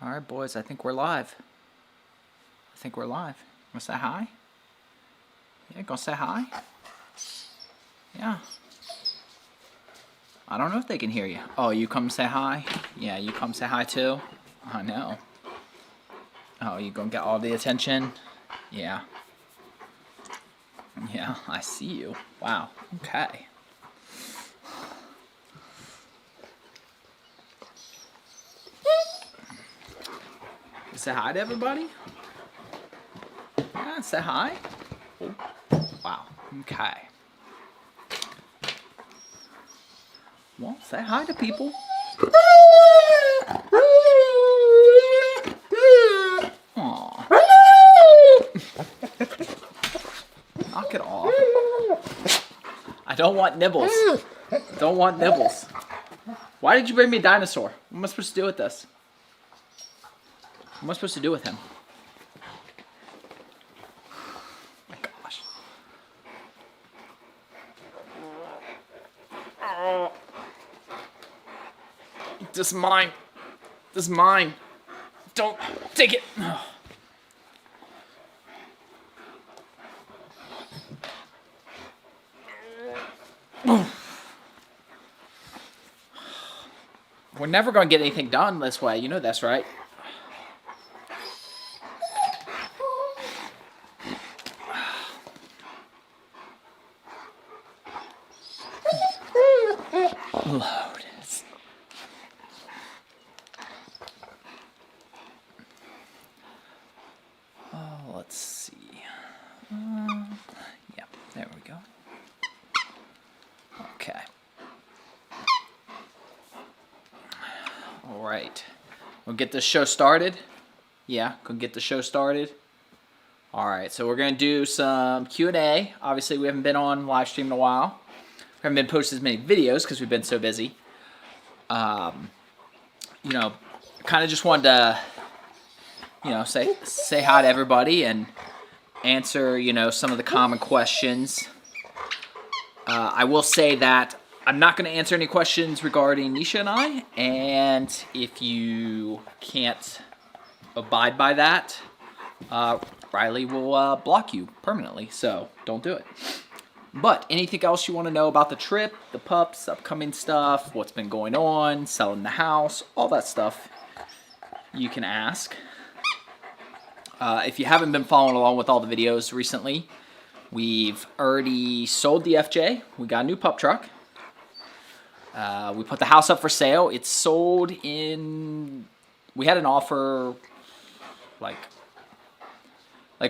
All right, boys, I think we're live. Gonna say hi? Yeah, gonna say hi? Yeah. I don't know if they can hear you. Oh, you come say hi? Yeah, you come say hi too? I know. Oh, you gonna get all the attention? Yeah. Yeah, I see you. Wow, okay. Say hi to everybody? Yeah, say hi. Oh, wow, okay. Well, say hi to people. Aw. Knock it off. I don't want nibbles. Don't want nibbles. Why did you bring me a dinosaur? What am I supposed to do with this? What am I supposed to do with him? Oh my gosh. This is mine. This is mine. Don't take it. We're never going to get anything done this way. You know that's right. Lotus. Oh, let's see. Yeah, there we go. Okay. All right. We'll get this show started. Yeah, go get the show started. All right, so we're going to do some Q&A. Obviously, we haven't been on live stream in a while. We haven't been posting as many videos because we've been so busy. You know, kind of just wanted to, you know, say hi to everybody and answer, you know, some of the common questions. I will say that I'm not going to answer any questions regarding Nisha and I, and if you can't abide by that, Riley will block you permanently, so don't do it. But anything else you want to know about the trip, the pups, upcoming stuff, what's been going on, selling the house, all that stuff, you can ask. If you haven't been following along with all the videos recently, we've already sold the FJ. We got a new pup truck. We put the house up for sale. It's sold in... We had an offer, like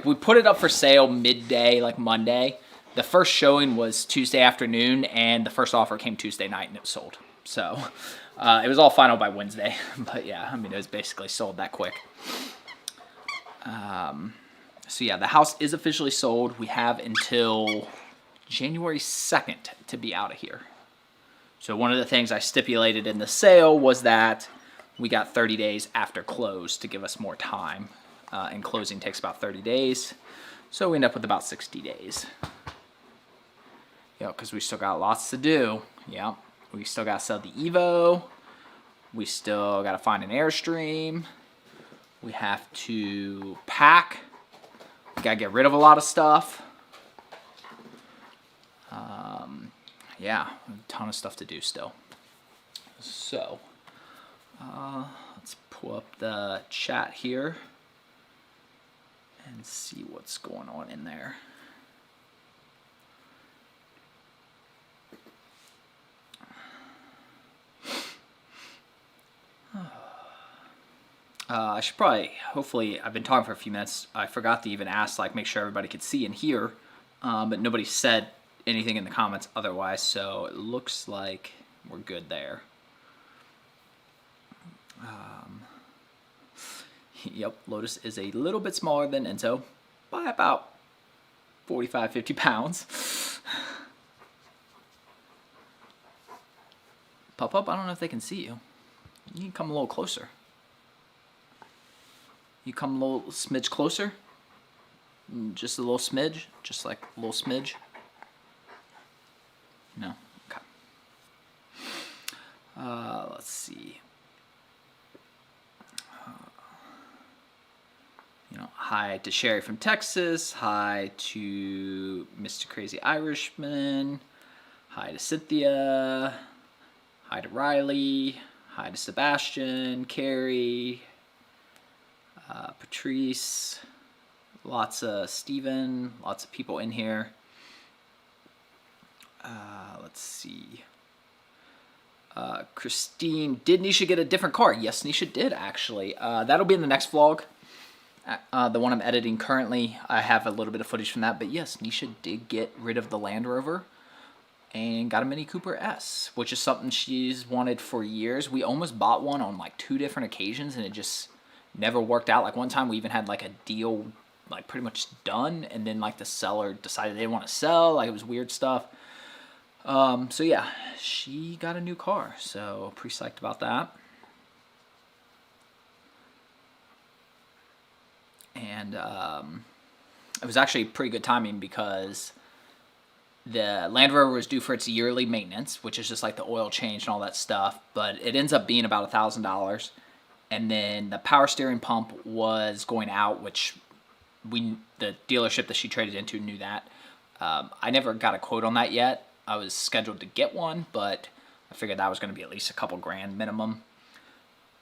we put it up for sale midday, like Monday. The first showing was Tuesday afternoon, and the first offer came Tuesday night, and it was sold. So it was all final by Wednesday. But yeah, I mean, it was basically sold that quick. So yeah, the house is officially sold. We have until January 2nd to be out of here. So one of the things I stipulated in the sale was that we got 30 days after close to give us more time. And closing takes about 30 days. So we end up with about 60 days. Yeah, because we still got lots to do. Yeah, we still got to sell the Evo. We still got to find an Airstream. We have to pack. We got to get rid of a lot of stuff. Yeah, a ton of stuff to do still. So, let's pull up the chat here and see what's going on in there. I should probably, hopefully, I've been talking for a few minutes. I forgot to even ask, like, make sure everybody could see and hear, but nobody said anything in the comments otherwise, so it looks like we're good there. Yep, Lotus is a little bit smaller than Enzo by about 45, 50 pounds. Pup, I don't know if they can see you. You can come a little closer. You come a little smidge closer. Just a little smidge. Just like a little smidge. No? Okay. Let's see. Hi to Sherry from Texas. Hi to Mr. Crazy Irishman. Hi to Cynthia. Hi to Riley. Hi to Sebastian, Carrie, Patrice. Lots of Steven. Lots of people in here. Let's see. Christine, did Nisha get a different car? Yes, Nisha did, actually. That'll be in the next vlog. The one I'm editing currently, I have a little bit of footage from that. But yes, Nisha did get rid of the Land Rover and got a Mini Cooper S, which is something she's wanted for years. We almost bought one on like 2 different occasions, and it just never worked out. Like one time we even had like a deal like pretty much done, and then like the seller decided they didn't want to sell. Like it was weird stuff. So yeah, she got a new car, so pretty psyched about that. And it was actually pretty good timing because the Land Rover was due for its yearly maintenance, which is just like the oil change and all that stuff, but it ends up being about $1,000. And then the power steering pump was going out, which the dealership that she traded into knew that. I never got a quote on that yet. I was scheduled to get one, but I figured that was going to be at least a couple grand minimum.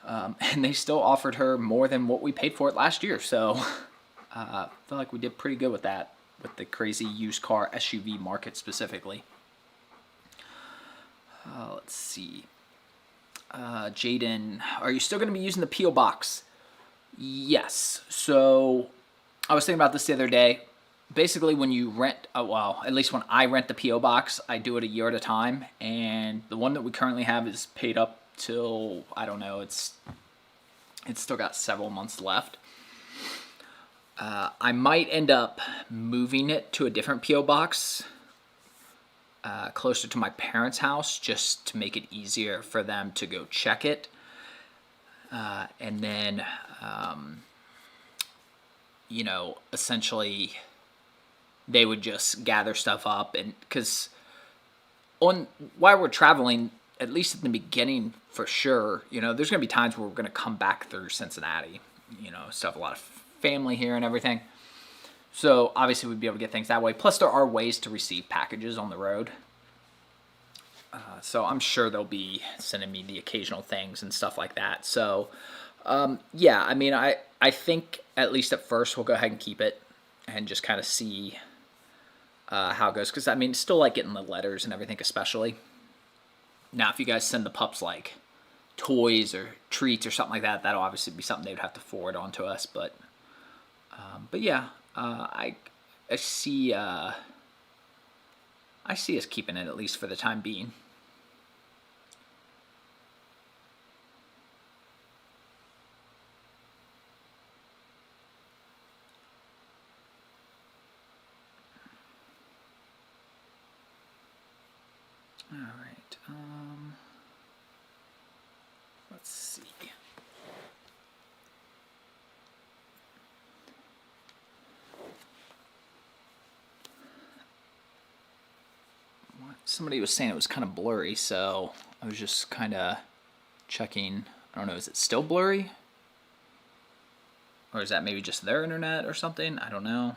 And they still offered her more than what we paid for it last year. So I feel like we did pretty good with that, with the crazy used car SUV market specifically. Let's see. Jaden, are you still going to be using the P.O. Box? Yes. So I was thinking about this the other day. Basically, when you rent, well, at least when I rent the P.O. Box, I do it a year at a time. And the one that we currently have is paid up till, I don't know, it's still got several months left. I might end up moving it to a different P.O. Box closer to my parents' house, just to make it easier for them to go check it. And then, you know, essentially they would just gather stuff up. And because while we're traveling, at least at the beginning for sure, you know, there's going to be times where we're going to come back through Cincinnati, you know, still have a lot of family here and everything. So obviously we'd be able to get things that way. Plus there are ways to receive packages on the road. So I'm sure they'll be sending me the occasional things and stuff like that. So yeah, I mean, I think at least at first we'll go ahead and keep it and just kind of see how it goes. Because I mean, it's still like getting the letters and everything, especially. Now, if you guys send the pups like toys or treats or something like that, that'll obviously be something they'd have to forward on to us. But yeah, I see us keeping it at least for the time being. All right. Let's see. Somebody was saying it was kind of blurry, so I was just kind of checking. I don't know, is it still blurry? Or is that maybe just their internet or something? I don't know.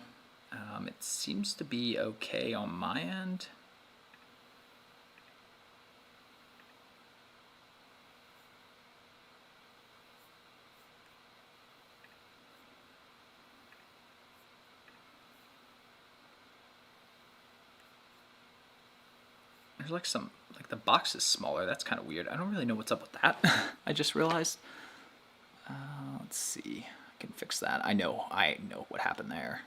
It seems to be okay on my end. There's like some, like the box is smaller. That's kind of weird. I don't really know what's up with that. I just realized. Let's see. I can fix that. I know what happened there.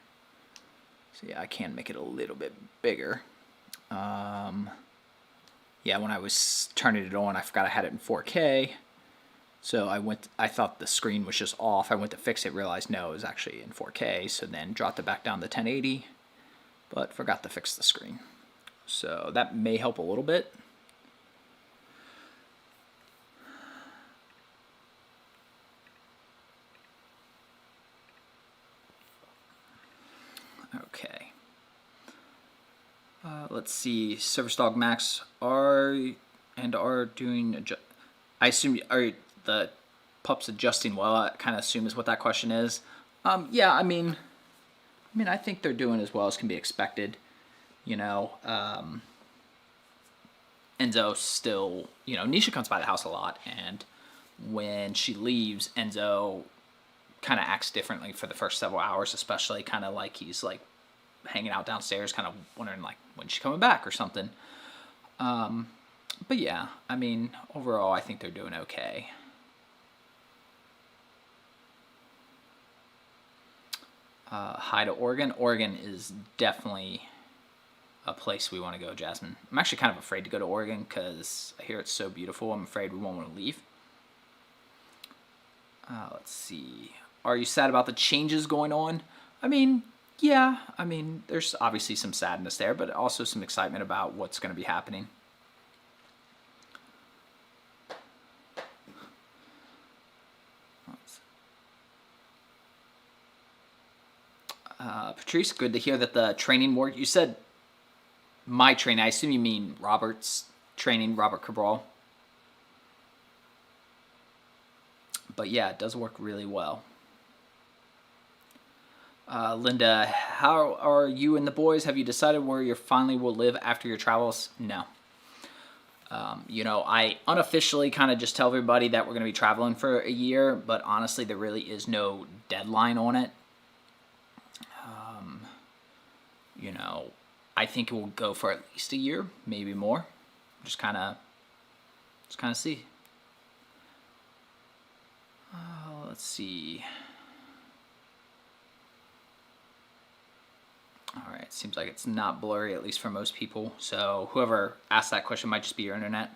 So yeah, I can make it a little bit bigger. Yeah, when I was turning it on, I forgot I had it in 4K. So I thought the screen was just off. I went to fix it, realized no, it was actually in 4K. So then dropped it back down to 1080, but forgot to fix the screen. So that may help a little bit. Okay. Let's see. Service Dog Max are doing. I assume are the pups adjusting well? I kind of assume is what that question is. Yeah, I think they're doing as well as can be expected. You know, Enzo still, Nisha comes by the house a lot, and when she leaves, Enzo kind of acts differently for the first several hours, especially kind of like he's like hanging out downstairs, kind of wondering like when she's coming back or something. But yeah, overall, I think they're doing okay. Hi to Oregon. Oregon is definitely a place we want to go, Jasmine. I'm actually kind of afraid to go to Oregon because I hear it's so beautiful. I'm afraid we won't want to leave. Let's see. Are you sad about the changes going on? Yeah. There's obviously some sadness there, but also some excitement about what's going to be happening. Patrice, good to hear that the training worked. You said my training. I assume you mean Robert's training, Robert Cabral. But yeah, it does work really well. Linda, how are you and the boys? Have you decided where you finally will live after your travels? No. I unofficially kind of just tell everybody that we're going to be traveling for a year, but honestly, there really is no deadline on it. I think it will go for at least a year, maybe more. Just kind of see. Let's see. All right, seems like it's not blurry, at least for most people. So whoever asked that question might just be your internet.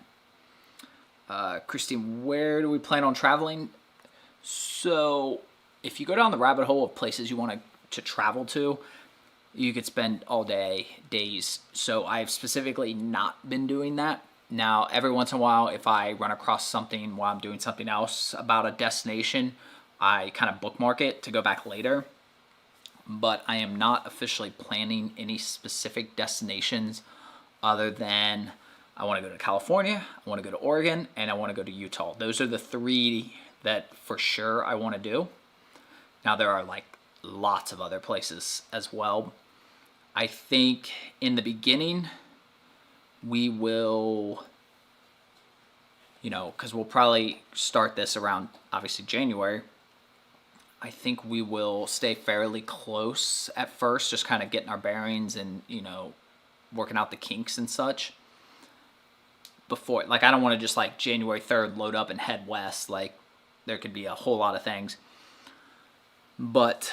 Christine, where do we plan on traveling? So if you go down the rabbit hole of places you want to travel to, you could spend all days. So I've specifically not been doing that. Now, every once in a while, if I run across something while I'm doing something else about a destination, I kind of bookmark it to go back later. But I am not officially planning any specific destinations other than I want to go to California, I want to go to Oregon, and I want to go to Utah. Those are the three that for sure I want to do. Now, there are like lots of other places as well. I think in the beginning, we will, because we'll probably start this around, obviously, January. I think we will stay fairly close at first, just kind of getting our bearings and, working out the kinks and such. Before, I don't want to just, January 3rd load up and head west. There could be a whole lot of things. But,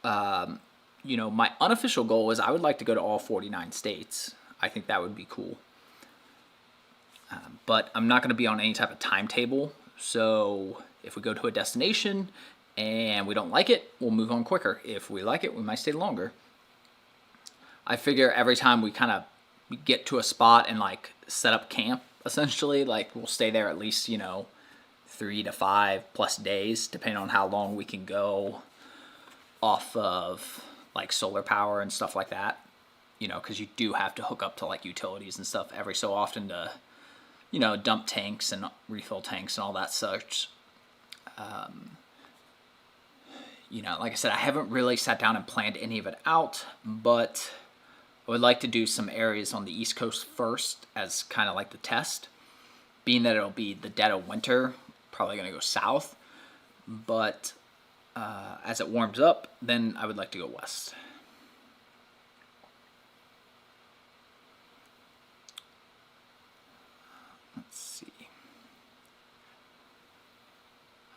my unofficial goal is I would like to go to all 49 states. I think that would be cool. But I'm not going to be on any type of timetable. So if we go to a destination and we don't like it, we'll move on quicker. If we like it, we might stay longer. I figure every time we kind of get to a spot and set up camp, essentially, we'll stay there at least, 3 to 5 plus days, depending on how long we can go off of solar power and stuff like that, because you do have to hook up to utilities and stuff every so often to, dump tanks and refill tanks and all that such. Like I said, I haven't really sat down and planned any of it out, but I would like to do some areas on the East Coast first as kind of the test, being that it'll be the dead of winter, probably going to go south, but as it warms up, then I would like to go west. Let's see.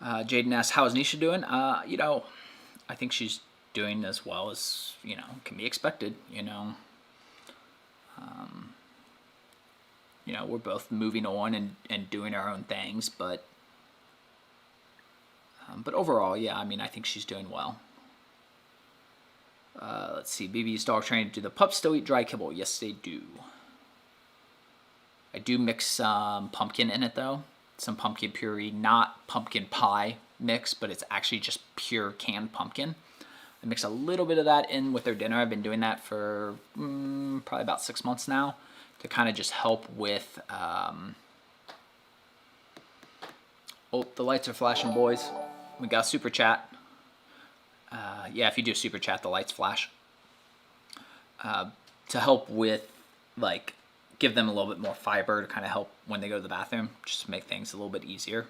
Jaden asks, how is Nisha doing? I think she's doing as well as, can be expected, we're both moving on and doing our own things, but overall, yeah, I think she's doing well. Let's see, BB's dog training. Do the pups still eat dry kibble? Yes, they do. I do mix some pumpkin in it, though. Some pumpkin puree, not pumpkin pie mix, but it's actually just pure canned pumpkin. I mix a little bit of that in with their dinner. I've been doing that for probably about 6 months now to kind of just help with... Oh, the lights are flashing, boys. We got super chat. Yeah, if you do super chat, the lights flash. To help with, like, give them a little bit more fiber to kind of help when they go to the bathroom, just make things a little bit easier.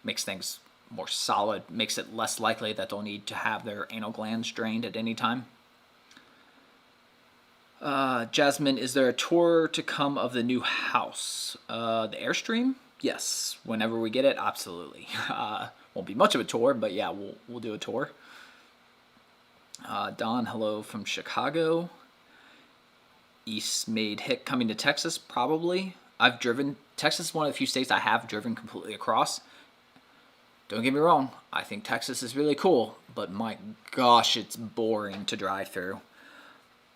Makes things more solid, makes it less likely that they'll need to have their anal glands drained at any time. Jasmine, is there a tour to come of the new house? The Airstream? Yes. Whenever we get it, absolutely. Won't be much of a tour, but yeah, we'll do a tour. Don, hello from Chicago. East made hit coming to Texas, probably. I've driven. Texas is one of the few states I have driven completely across. Don't get me wrong, I think Texas is really cool, but my gosh, it's boring to drive through.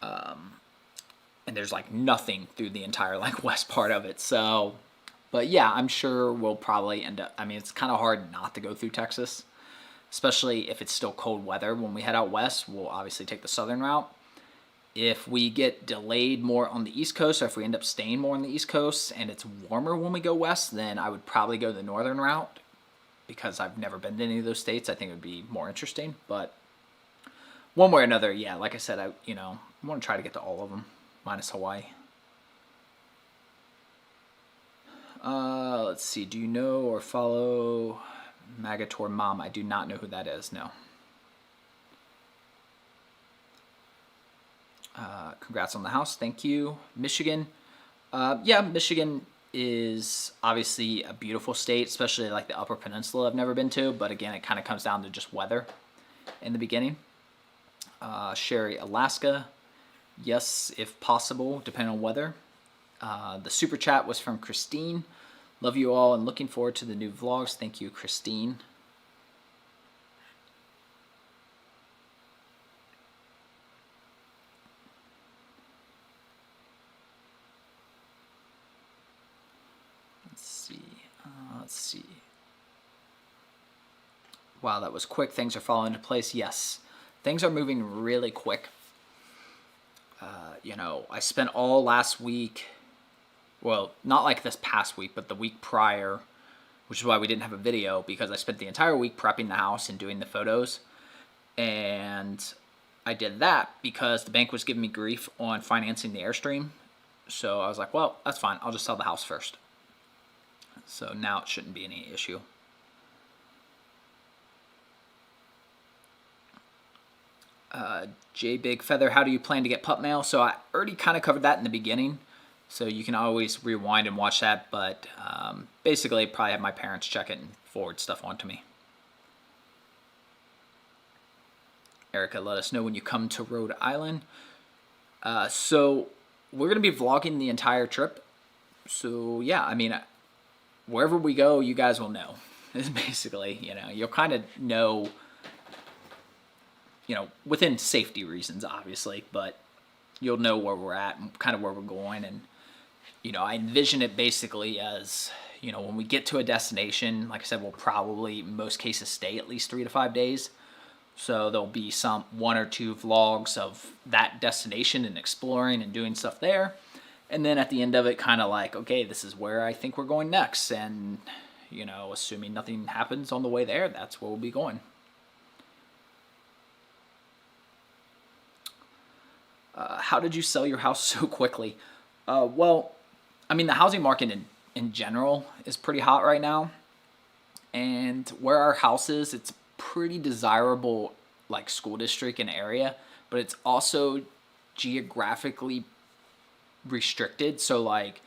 And there's like nothing through the entire like west part of it. So, but yeah, I'm sure we'll probably end up, I mean, it's kind of hard not to go through Texas, especially if it's still cold weather. When we head out west, we'll obviously take the southern route. If we get delayed more on the East Coast, or if we end up staying more on the East Coast and it's warmer when we go west, then I would probably go the northern route, because I've never been to any of those states. I think it would be more interesting. But one way or another, yeah, like I said, I want to try to get to all of them, minus Hawaii. Let's see. Do you know or follow Magator Mom? I do not know who that is, no. Congrats on the house. Thank you. Michigan. Yeah, Michigan is obviously a beautiful state, especially like the Upper Peninsula I've never been to. But again, it kind of comes down to just weather in the beginning. Sherry, Alaska. Yes, if possible, depending on weather. The super chat was from Christine. Love you all and looking forward to the new vlogs. Thank you, Christine. Let's see. Wow, that was quick. Things are falling into place. Yes, things are moving really quick. I spent all last week, well, not like this past week, but the week prior, which is why we didn't have a video, because I spent the entire week prepping the house and doing the photos. And I did that because the bank was giving me grief on financing the Airstream. So I was like, well, that's fine. I'll just sell the house first. So now it shouldn't be any issue. J Big Feather, how do you plan to get pup mail? So I already kind of covered that in the beginning, so you can always rewind and watch that, but basically probably have my parents check it and forward stuff on to me. Erica, let us know when you come to Rhode Island. So we're going to be vlogging the entire trip. So yeah, I mean, wherever we go, you guys will know. Basically, you'll kind of know, within safety reasons, obviously, but you'll know where we're at and kind of where we're going. And, I envision it basically as, when we get to a destination, like I said, we'll probably, in most cases, stay at least 3 to 5 days. So there'll be one or two vlogs of that destination and exploring and doing stuff there. And then at the end of it, kind of like, okay, this is where I think we're going next. And, assuming nothing happens on the way there, that's where we'll be going. How did you sell your house so quickly? Well, I mean, the housing market in general is pretty hot right now. And where our house is, it's pretty desirable, like, school district and area. But it's also geographically restricted. So, like,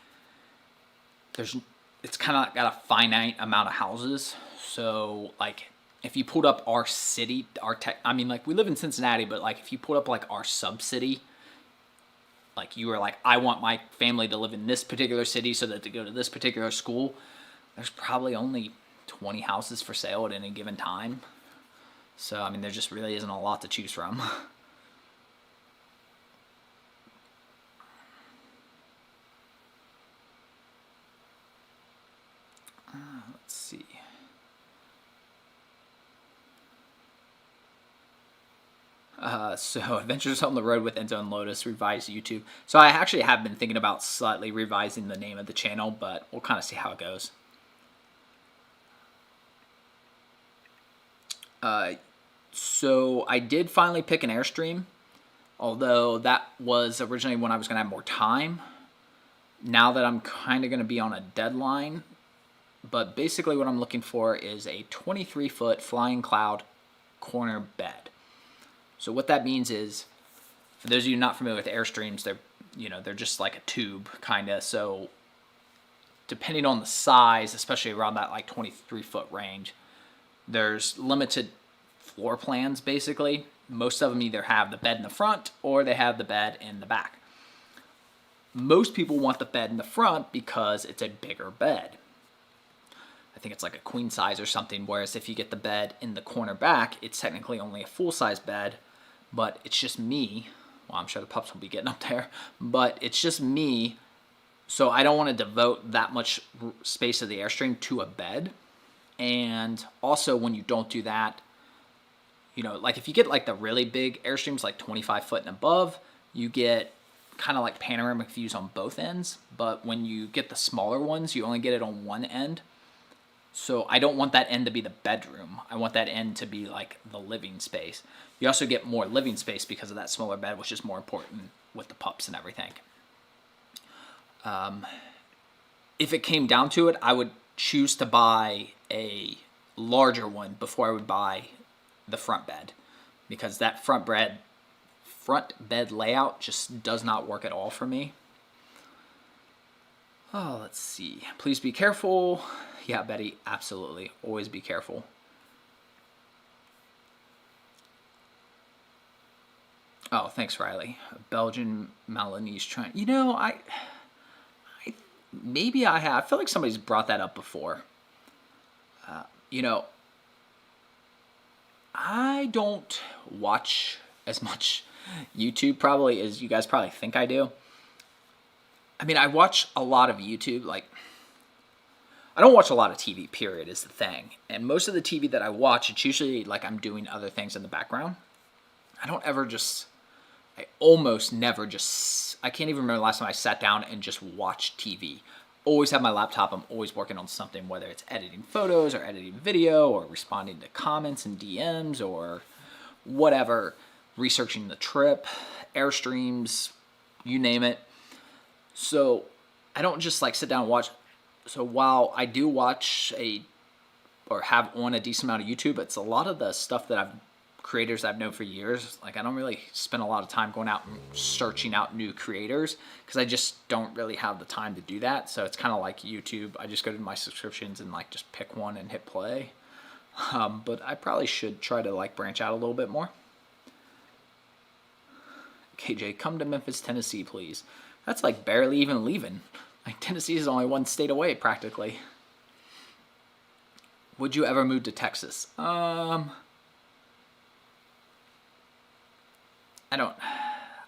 it's kind of got a finite amount of houses. So, like, if you pulled up our city, we live in Cincinnati, but, like, if you pulled up, like, our sub-city, like, you were like, I want my family to live in this particular city so that they go to this particular school, there's probably only 20 houses for sale at any given time. So, I mean, there just really isn't a lot to choose from. Let's see. So Adventures on the Road with Enzo and Lotus revised YouTube. So I actually have been thinking about slightly revising the name of the channel, but we'll kind of see how it goes. So I did finally pick an Airstream, although that was originally when I was going to have more time. Now that I'm kind of going to be on a deadline, but basically what I'm looking for is a 23-foot flying cloud corner bed. So what that means is, for those of you not familiar with Airstreams, they're just like a tube kind of. So depending on the size, especially around that like 23-foot range, there's limited floor plans basically. Most of them either have the bed in the front or they have the bed in the back. Most people want the bed in the front because it's a bigger bed. I think it's like a queen size or something, whereas if you get the bed in the corner back, it's technically only a full-size bed, but it's just me. Well, I'm sure the pups will be getting up there, but it's just me, so I don't want to devote that much space of the Airstream to a bed. And also, when you don't do that, like if you get like the really big Airstreams, like 25 foot and above, you get kind of like panoramic views on both ends. But when you get the smaller ones, you only get it on one end. So I don't want that end to be the bedroom. I want that end to be like the living space. You also get more living space because of that smaller bed, which is more important with the pups and everything. If it came down to it, I would choose to buy a larger one before I would buy the front bed, because that front bed layout just does not work at all for me. Oh, let's see. Please be careful. Yeah, Betty, absolutely. Always be careful. Oh, thanks, Riley. Belgian Malinese trying. Maybe I have. I feel like somebody's brought that up before. I don't watch as much YouTube probably as you guys probably think I do. I mean, I watch a lot of YouTube. Like, I don't watch a lot of TV, period, is the thing. And most of the TV that I watch, it's usually like I'm doing other things in the background. I almost never I can't even remember the last time I sat down and just watched TV. Always have my laptop. I'm always working on something, whether it's editing photos or editing video or responding to comments and DMs or whatever, researching the trip, Airstreams, you name it. So I don't just like sit down and watch. So while I do watch or have on a decent amount of YouTube, it's a lot of the stuff that creators I've known for years. Like, I don't really spend a lot of time going out and searching out new creators because I just don't really have the time to do that. So it's kind of like YouTube. I just go to my subscriptions and like just pick one and hit play. But I probably should try to like branch out a little bit more. KJ, come to Memphis, Tennessee, please. That's like barely even leaving. Like, Tennessee is only one state away practically. Would you ever move to Texas? I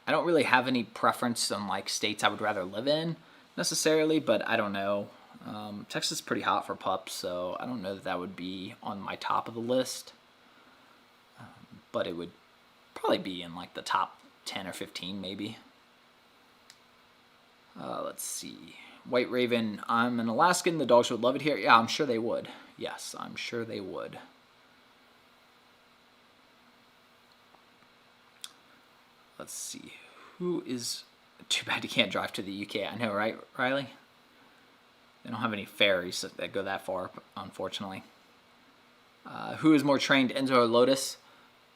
don't really have any preference on like states I would rather live in necessarily, but I don't know. Texas is pretty hot for pups, so I don't know that would be on my top of the list. But it would probably be in like the top 10 or 15 maybe. Let's see. White Raven, I'm an Alaskan. The dogs would love it here. Yeah, I'm sure they would. Yes, I'm sure they would. Let's see. Who is... Too bad you can't drive to the UK. I know, right, Riley? They don't have any ferries that go that far, unfortunately. Who is more trained, Enzo or Lotus?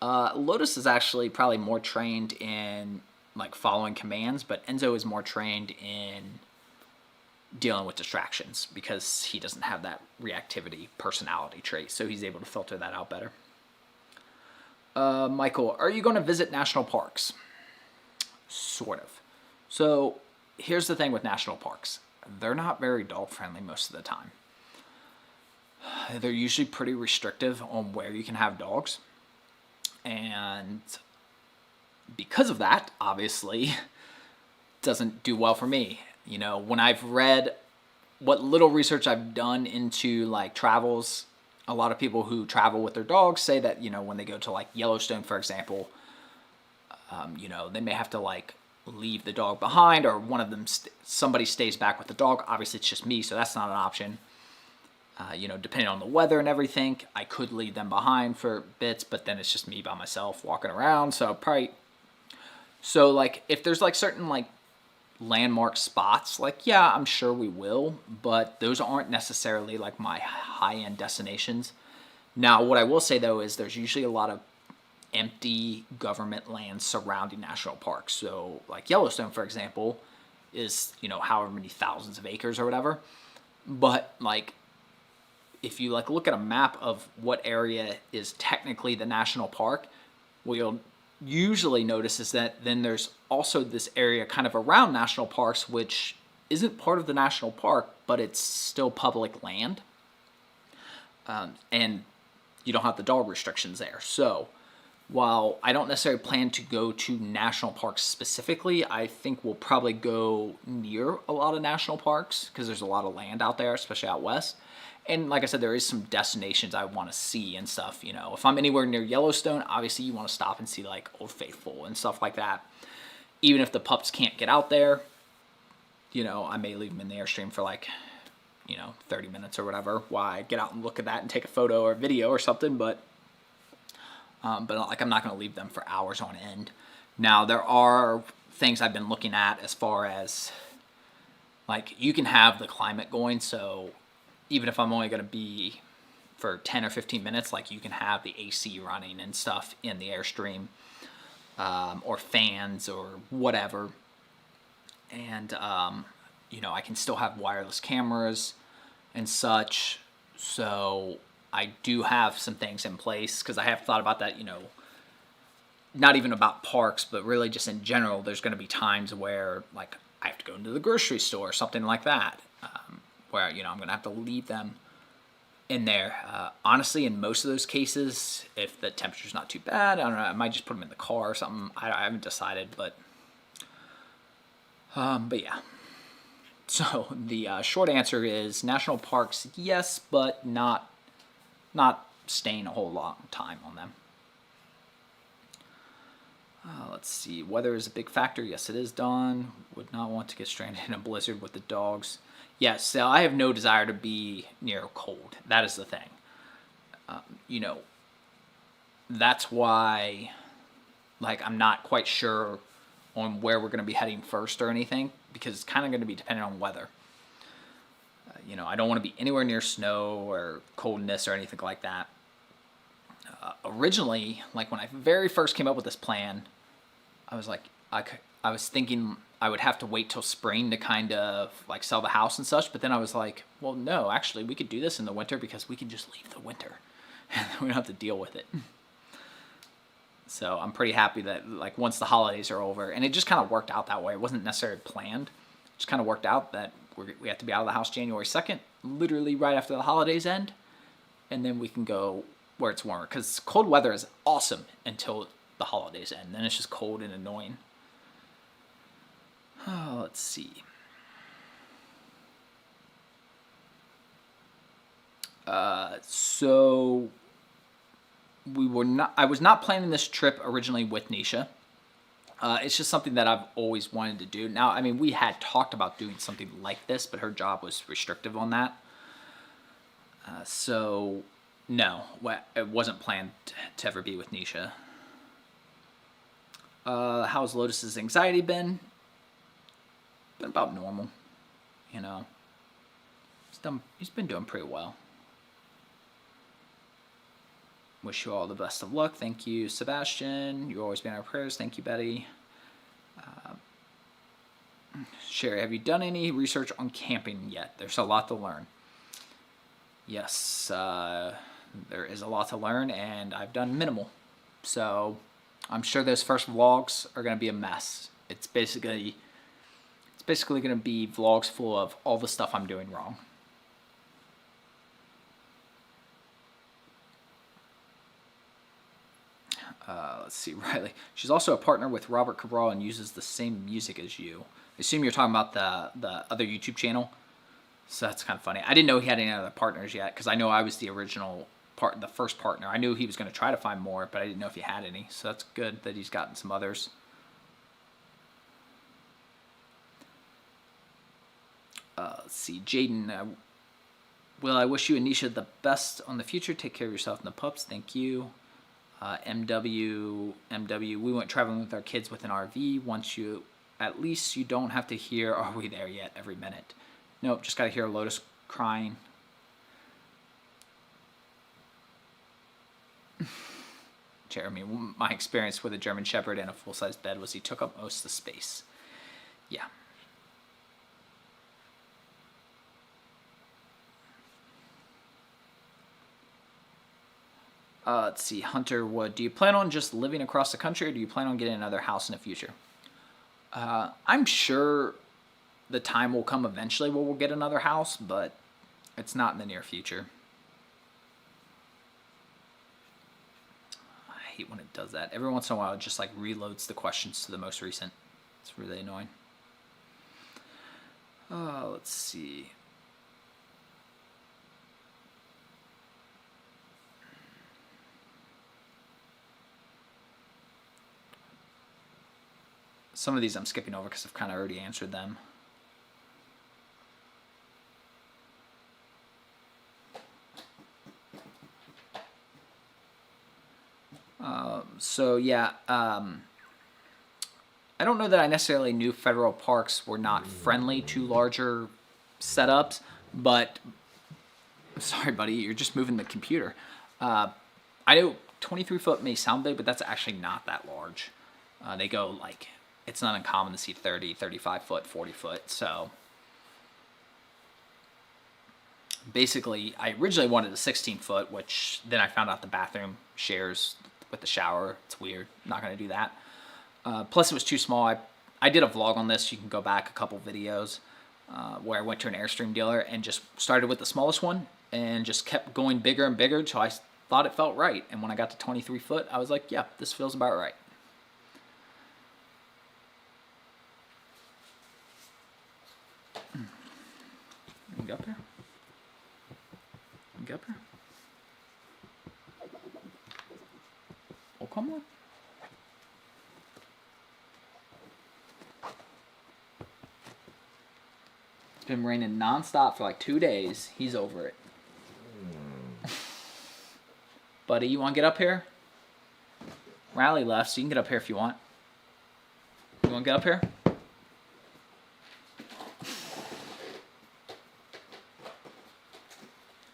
Lotus is actually probably more trained in like following commands, but Enzo is more trained in dealing with distractions because he doesn't have that reactivity personality trait, so he's able to filter that out better. Michael, are you going to visit national parks? Sort of. So here's the thing with national parks. They're not very dog friendly most of the time. They're usually pretty restrictive on where you can have dogs. And because of that, obviously, doesn't do well for me. You know, when I've read what little research I've done into like travels, a lot of people who travel with their dogs say that, you know, when they go to like Yellowstone, for example, you know, they may have to like leave the dog behind, or one of them, somebody stays back with the dog. Obviously, it's just me, so that's not an option. You know, depending on the weather and everything, I could leave them behind for bits, but then it's just me by myself walking around. So probably, so like if there's like certain like landmark spots, like yeah, I'm sure we will, but those aren't necessarily like my high-end destinations. Now, what I will say though is there's usually a lot of empty government land surrounding national parks. So like Yellowstone, for example, is, you know, however many thousands of acres or whatever. But like if you like look at a map of what area is technically the national park, what you'll usually notice is that then there's also this area kind of around national parks which isn't part of the national park, but it's still public land. And you don't have the dog restrictions there. So while I don't necessarily plan to go to national parks specifically, I think we'll probably go near a lot of national parks because there's a lot of land out there, especially out west. And like I said, there is some destinations I want to see and stuff. You know, if I'm anywhere near Yellowstone, obviously you want to stop and see like Old Faithful and stuff like that. Even if the pups can't get out there, you know, I may leave them in the Airstream for like, you know, 30 minutes or whatever while I get out and look at that and take a photo or video or something. But like I'm not going to leave them for hours on end. Now, there are things I've been looking at as far as like you can have the climate going. So even if I'm only going to be for 10 or 15 minutes, like you can have the AC running and stuff in the Airstream, or fans or whatever. And, you know, I can still have wireless cameras and such. So I do have some things in place because I have thought about that, you know, not even about parks, but really just in general, there's going to be times where like I have to go into the grocery store or something like that. Where, you know, I'm going to have to leave them in there. Honestly, in most of those cases, if the temperature's not too bad, I don't know, I might just put them in the car or something. I haven't decided, but yeah. So the short answer is national parks, yes, but not staying a whole long time on them. Let's see. Weather is a big factor. Yes, it is, Dawn. Would not want to get stranded in a blizzard with the dogs. Yes, so I have no desire to be near cold. That is the thing. You know, that's why, like, I'm not quite sure on where we're going to be heading first or anything, because it's kind of going to be dependent on weather. You know, I don't want to be anywhere near snow or coldness or anything like that. Originally, like when I very first came up with this plan, I was like, I was thinking I would have to wait till spring to kind of like sell the house and such. But then I was like, well, no, actually we could do this in the winter because we can just leave the winter and we don't have to deal with it. So I'm pretty happy that like once the holidays are over, and it just kind of worked out that way. It wasn't necessarily planned. It just kind of worked out that we have to be out of the house January 2nd, literally right after the holidays end. And then we can go where it's warmer, because cold weather is awesome until the holidays end. Then it's just cold and annoying. Oh, let's see. So I was not planning this trip originally with Nisha. It's just something that I've always wanted to do. Now, I mean, we had talked about doing something like this, but her job was restrictive on that. So no, it wasn't planned to ever be with Nisha. How's Lotus's anxiety been? Been about normal, you know. He's been doing pretty well. Wish you all the best of luck. Thank you, Sebastian. You've always been in our prayers. Thank you, Betty. Sherry, have you done any research on camping yet? There's a lot to learn. Yes, there is a lot to learn, and I've done minimal. So I'm sure those first vlogs are going to be a mess. It's basically going to be vlogs full of all the stuff I'm doing wrong. Let's see, Riley. She's also a partner with Robert Cabral and uses the same music as you. I assume you're talking about the other YouTube channel. So that's kind of funny. I didn't know he had any other partners yet, because I know I was the first partner. I knew he was going to try to find more, but I didn't know if he had any. So that's good that he's gotten some others. Let's see, Jaden. Will, I wish you and Nisha the best on the future. Take care of yourself and the pups. Thank you. MW, we went traveling with our kids with an RV. At least you don't have to hear, are we there yet, every minute. Nope, just got to hear Lotus crying. Jeremy, my experience with a German Shepherd and a full-size bed was he took up most of the space. Yeah. Let's see, Hunter Wood. Do you plan on just living across the country, or do you plan on getting another house in the future? I'm sure the time will come eventually where we'll get another house, but it's not in the near future. I hate when it does that. Every once in a while, it just like reloads the questions to the most recent. It's really annoying. Let's see. Some of these I'm skipping over because I've kind of already answered them. So yeah, I don't know that I necessarily knew federal parks were not friendly to larger setups, but sorry, buddy, you're just moving the computer. I know 23 foot may sound big, but that's actually not that large. They go like, it's not uncommon to see 30, 35 foot, 40 foot. So basically, I originally wanted a 16 foot, which then I found out the bathroom shares with the shower. It's weird. I'm not going to do that. Plus, it was too small. I did a vlog on this. You can go back a couple videos where I went to an Airstream dealer and just started with the smallest one and just kept going bigger and bigger until I thought it felt right. And when I got to 23 foot, I was like, yeah, this feels about right. Get up here. Get up here. Oh, come on. It's been raining nonstop for like 2 days. He's over it. Buddy, you want to get up here? Riley left, so you can get up here if you want. You want to get up here?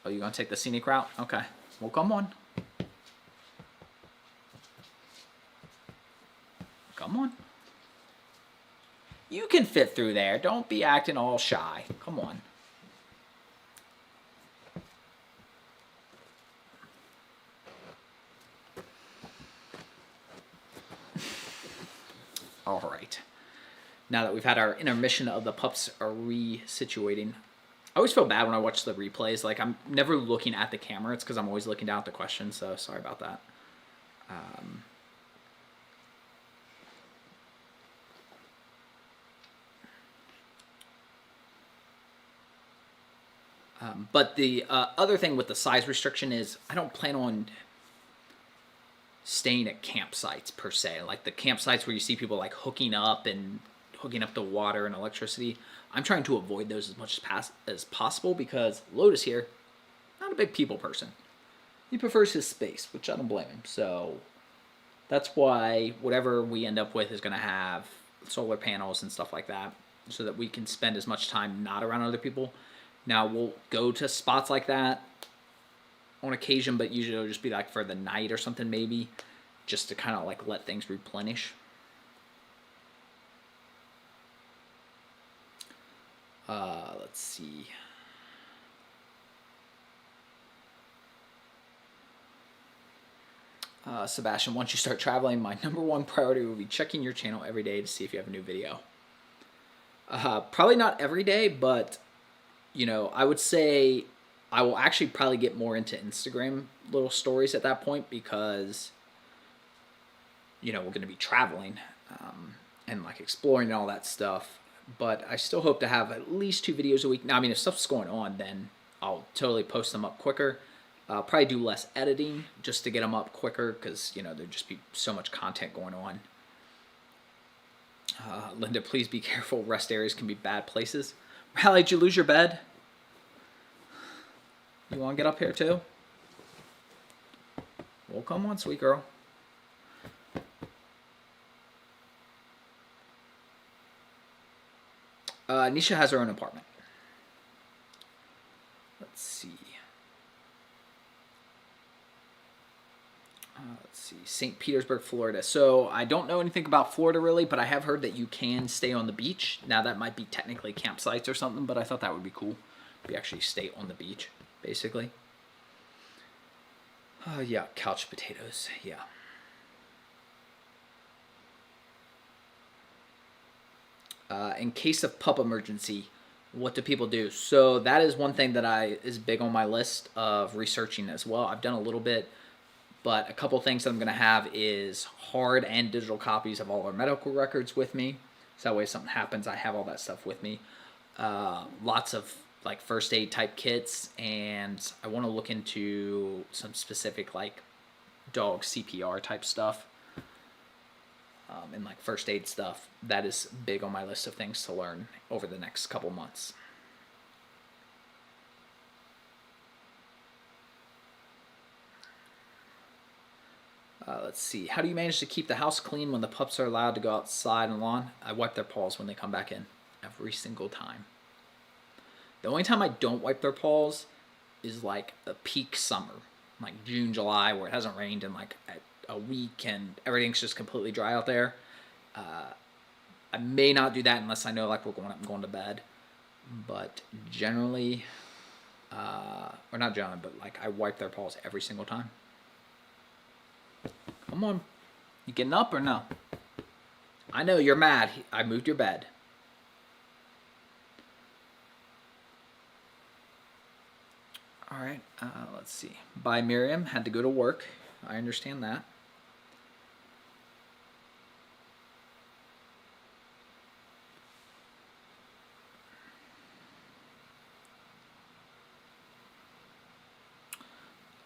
Oh, you gonna take the scenic route? Okay. Well, come on. Come on. You can fit through there. Don't be acting all shy. Come on. All right. Now that we've had our intermission of the pups are resituating, I always feel bad when I watch the replays. Like, I'm never looking at the camera. It's because I'm always looking down at the questions, so sorry about that. But the other thing with the size restriction is I don't plan on staying at campsites, per se. Like, the campsites where you see people, like, hooking up the water and electricity. I'm trying to avoid those as much as possible because Lotus here, not a big people person. He prefers his space, which I don't blame him. So that's why whatever we end up with is going to have solar panels and stuff like that so that we can spend as much time not around other people. Now, we'll go to spots like that on occasion, but usually it'll just be like for the night or something maybe, just to kind of like let things replenish. Let's see. Sebastian, once you start traveling, my #1 priority will be checking your channel every day to see if you have a new video. Probably not every day, but, you know, I would say I will actually probably get more into Instagram little stories at that point because, you know, we're going to be traveling and, like, exploring and all that stuff. But I still hope to have at least 2 videos a week. Now, I mean, if stuff's going on, then I'll totally post them up quicker. Probably do less editing just to get them up quicker because, you know, there'd just be so much content going on. Linda, please be careful. Rest areas can be bad places. Rally, did you lose your bed? You want to get up here too? Well, come on, sweet girl. Nisha has her own apartment. Let's see. Let's see. St. Petersburg, Florida. So I don't know anything about Florida really, but I have heard that you can stay on the beach. Now that might be technically campsites or something, but I thought that would be cool. We actually stay on the beach, basically. Yeah, couch potatoes. Yeah. In case of pup emergency, what do people do? So that is one thing that is big on my list of researching as well. I've done a little bit, but a couple things that I'm going to have is hard and digital copies of all our medical records with me. So that way if something happens, I have all that stuff with me. Lots of like first aid type kits, and I want to look into some specific like dog CPR type stuff. And like first aid stuff. That is big on my list of things to learn over the next couple months. Let's see. How do you manage to keep the house clean when the pups are allowed to go outside and lawn? I wipe their paws when they come back in. Every single time. The only time I don't wipe their paws is like a peak summer. Like June, July, where it hasn't rained in like a week and everything's just completely dry out there. I may not do that unless I know like we're going up and going to bed. But generally, or not generally, but like I wipe their paws every single time. Come on. You getting up or no? I know you're mad. I moved your bed. All right. Let's see. Bye, Miriam. Had to go to work. I understand that.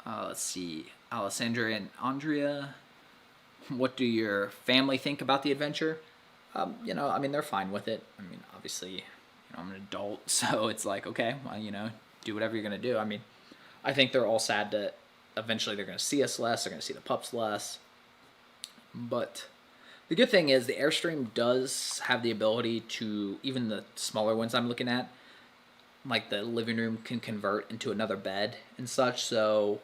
Let's see. Alessandra and Andrea. What do your family think about the adventure? You know, I mean, they're fine with it. I mean, obviously, you know, I'm an adult, so it's like, okay, well, you know, do whatever you're going to do. I mean, I think they're all sad that eventually they're going to see us less. They're going to see the pups less. But the good thing is the Airstream does have the ability to, even the smaller ones I'm looking at, like the living room can convert into another bed and such. So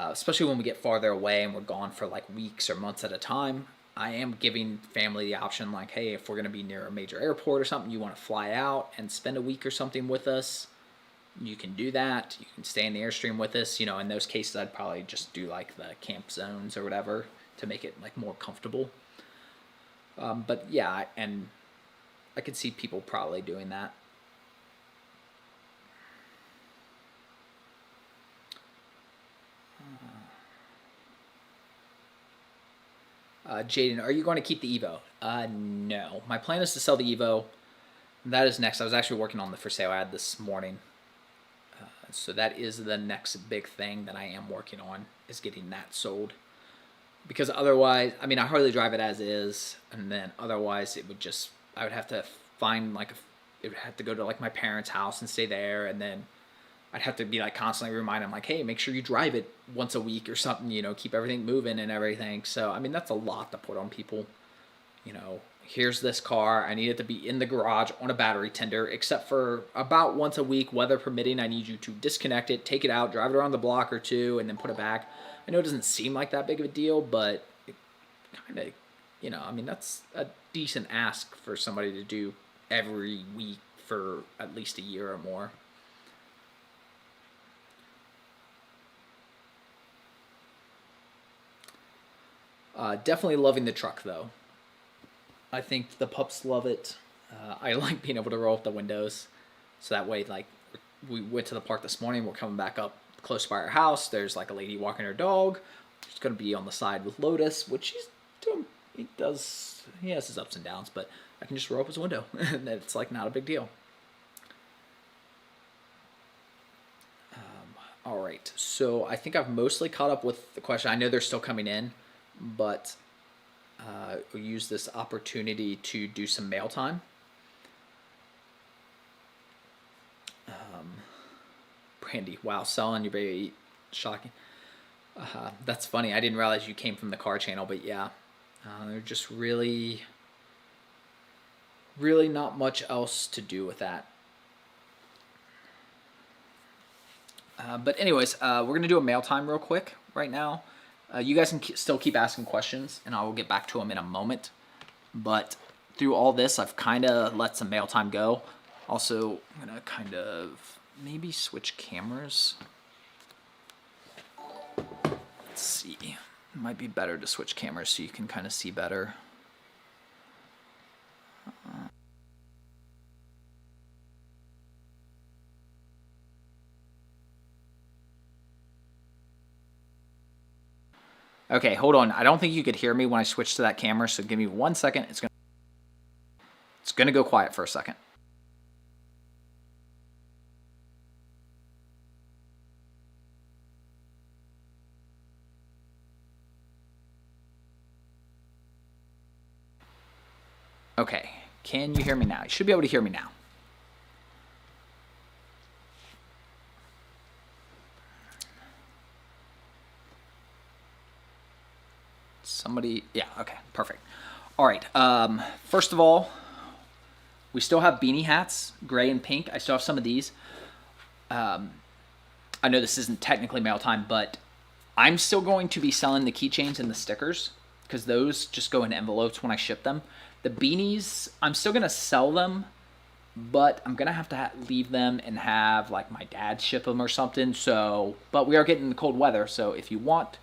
especially when we get farther away and we're gone for like weeks or months at a time, I am giving family the option like, hey, if we're going to be near a major airport or something, you want to fly out and spend a week or something with us, you can do that. You can stay in the Airstream with us. You know, in those cases, I'd probably just do like the camp zones or whatever to make it like more comfortable. But yeah, and I could see people probably doing that. Jaden, are you going to keep the Evo? No. My plan is to sell the Evo. That is next. I was actually working on the for sale ad this morning. So that is the next big thing that I am working on, is getting that sold. Because otherwise, I mean, I hardly drive it as is. And then otherwise, it would just, I would have to find like, it would have to go to like my parents' house and stay there. And then I'd have to be like constantly remind them like, hey, make sure you drive it once a week or something, you know, keep everything moving and everything. So, I mean, that's a lot to put on people. You know, here's this car. I need it to be in the garage on a battery tender, except for about once a week, weather permitting. I need you to disconnect it, take it out, drive it around the block or two, and then put it back. I know it doesn't seem like that big of a deal, but it kind of, you know, I mean, that's a decent ask for somebody to do every week for at least a year or more. Definitely loving the truck, though. I think the pups love it. I like being able to roll up the windows. So that way, like, we went to the park this morning. We're coming back up close by our house. There's, like, a lady walking her dog. She's going to be on the side with Lotus, which he's doing. He has his ups and downs, but I can just roll up his window. And it's, like, not a big deal. All right. So I think I've mostly caught up with the question. I know they're still coming in, but we'll use this opportunity to do some mail time. Brandy, wow, selling your baby, shocking. That's funny. I didn't realize you came from the car channel, but yeah, they're just really not much else to do with that. But anyways, we're going to do a mail time real quick right now. You guys can still keep asking questions, and I will get back to them in a moment. But through all this, I've kind of let some mail time go. Also, I'm going to kind of maybe switch cameras. Let's see. It might be better to switch cameras so you can kind of see better. Okay, hold on. I don't think you could hear me when I switched to that camera, so give me 1 second. It's gonna go quiet for a second. Okay, can you hear me now? You should be able to hear me now. Somebody, yeah, okay, perfect. All right, first of all, we still have beanie hats, gray and pink. I still have some of these. I know this isn't technically mail time, but I'm still going to be selling the keychains and the stickers because those just go in envelopes when I ship them. The beanies, I'm still going to sell them, but I'm going to have to leave them and have like my dad ship them or something. So, but we are getting the cold weather, so if you want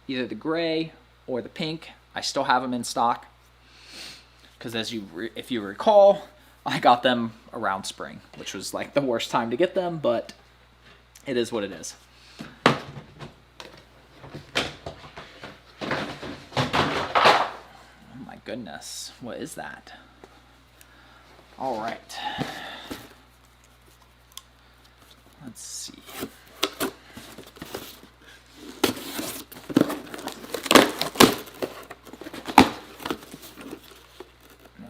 either the gray or the pink, I still have them in stock. Because if you recall, I got them around spring, which was like the worst time to get them, but it is what it is. Oh my goodness, what is that? All right. Let's see.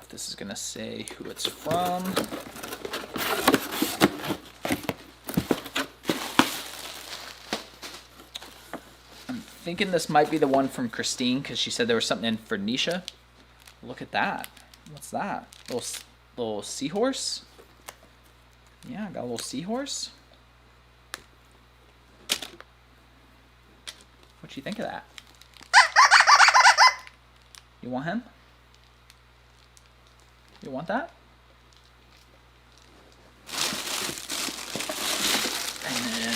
This is going to say who it's from. I'm thinking this might be the one from Christine because she said there was something in for Nisha. Look at that. What's that? Little seahorse? Yeah, I got a little seahorse. What you think of that? You want him? You want that? And then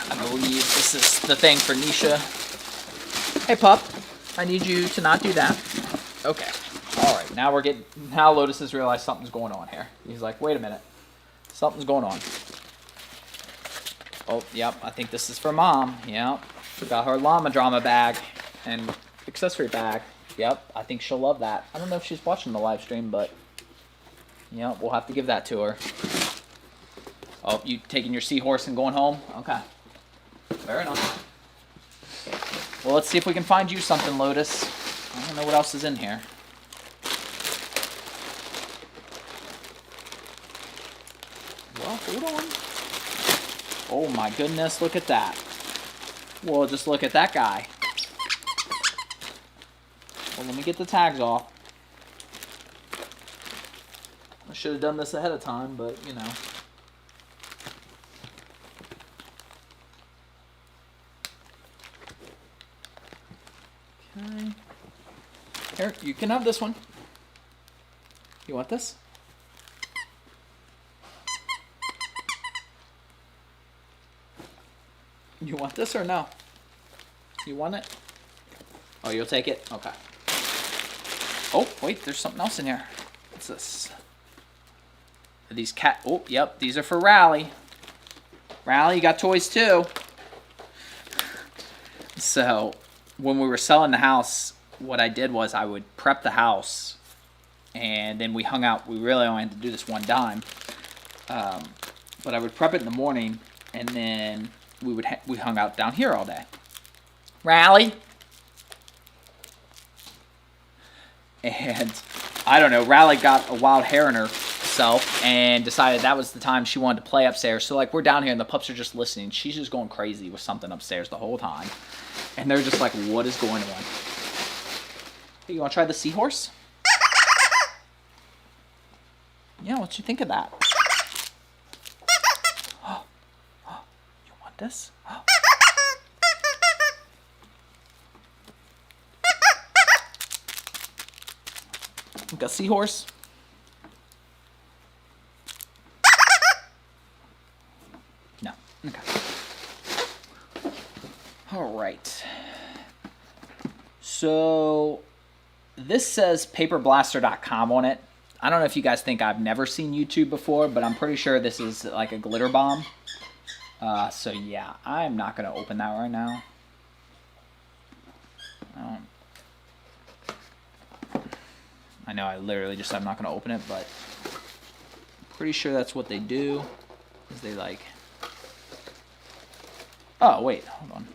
I believe this is the thing for Nisha. Hey pup, I need you to not do that. Okay. Alright, now Lotus has realized something's going on here. He's like, wait a minute. Something's going on. Oh, yep, I think this is for mom. Yep. Got her llama drama bag and accessory bag. Yep, I think she'll love that. I don't know if she's watching the live stream, but yeah, we'll have to give that to her. Oh, you taking your seahorse and going home? Okay. Fair enough. Well, let's see if we can find you something, Lotus. I don't know what else is in here. Well, hold on. Oh my goodness, look at that. Well, just look at that guy. Well, let me get the tags off. I should have done this ahead of time, but, you know. Okay. Here, you can have this one. You want this? You want this or no? You want it? Oh, you'll take it? Okay. Oh, wait, there's something else in here. What's this? Are these cat... Oh, yep, these are for Rally. Rally, you got toys too. So, when we were selling the house, what I did was I would prep the house, and then we hung out. We really only had to do this one time. But I would prep it in the morning, and then we hung out down here all day. Rally. And I don't know, Rally got a wild hair in her herself and decided that was the time she wanted to play upstairs. So like we're down here and the pups are just listening. She's just going crazy with something upstairs the whole time. And they're just like, what is going on? Hey, you want to try the seahorse? Yeah, what you think of that? Oh, you want this? Oh. We got seahorse. No. Okay. All right. So this says paperblaster.com on it. I don't know if you guys think I've never seen YouTube before, but I'm pretty sure this is like a glitter bomb. So yeah, I'm not going to open that right now. I know I literally just said I'm not going to open it, but I'm pretty sure that's what they do. Is they like... Oh, wait, hold on.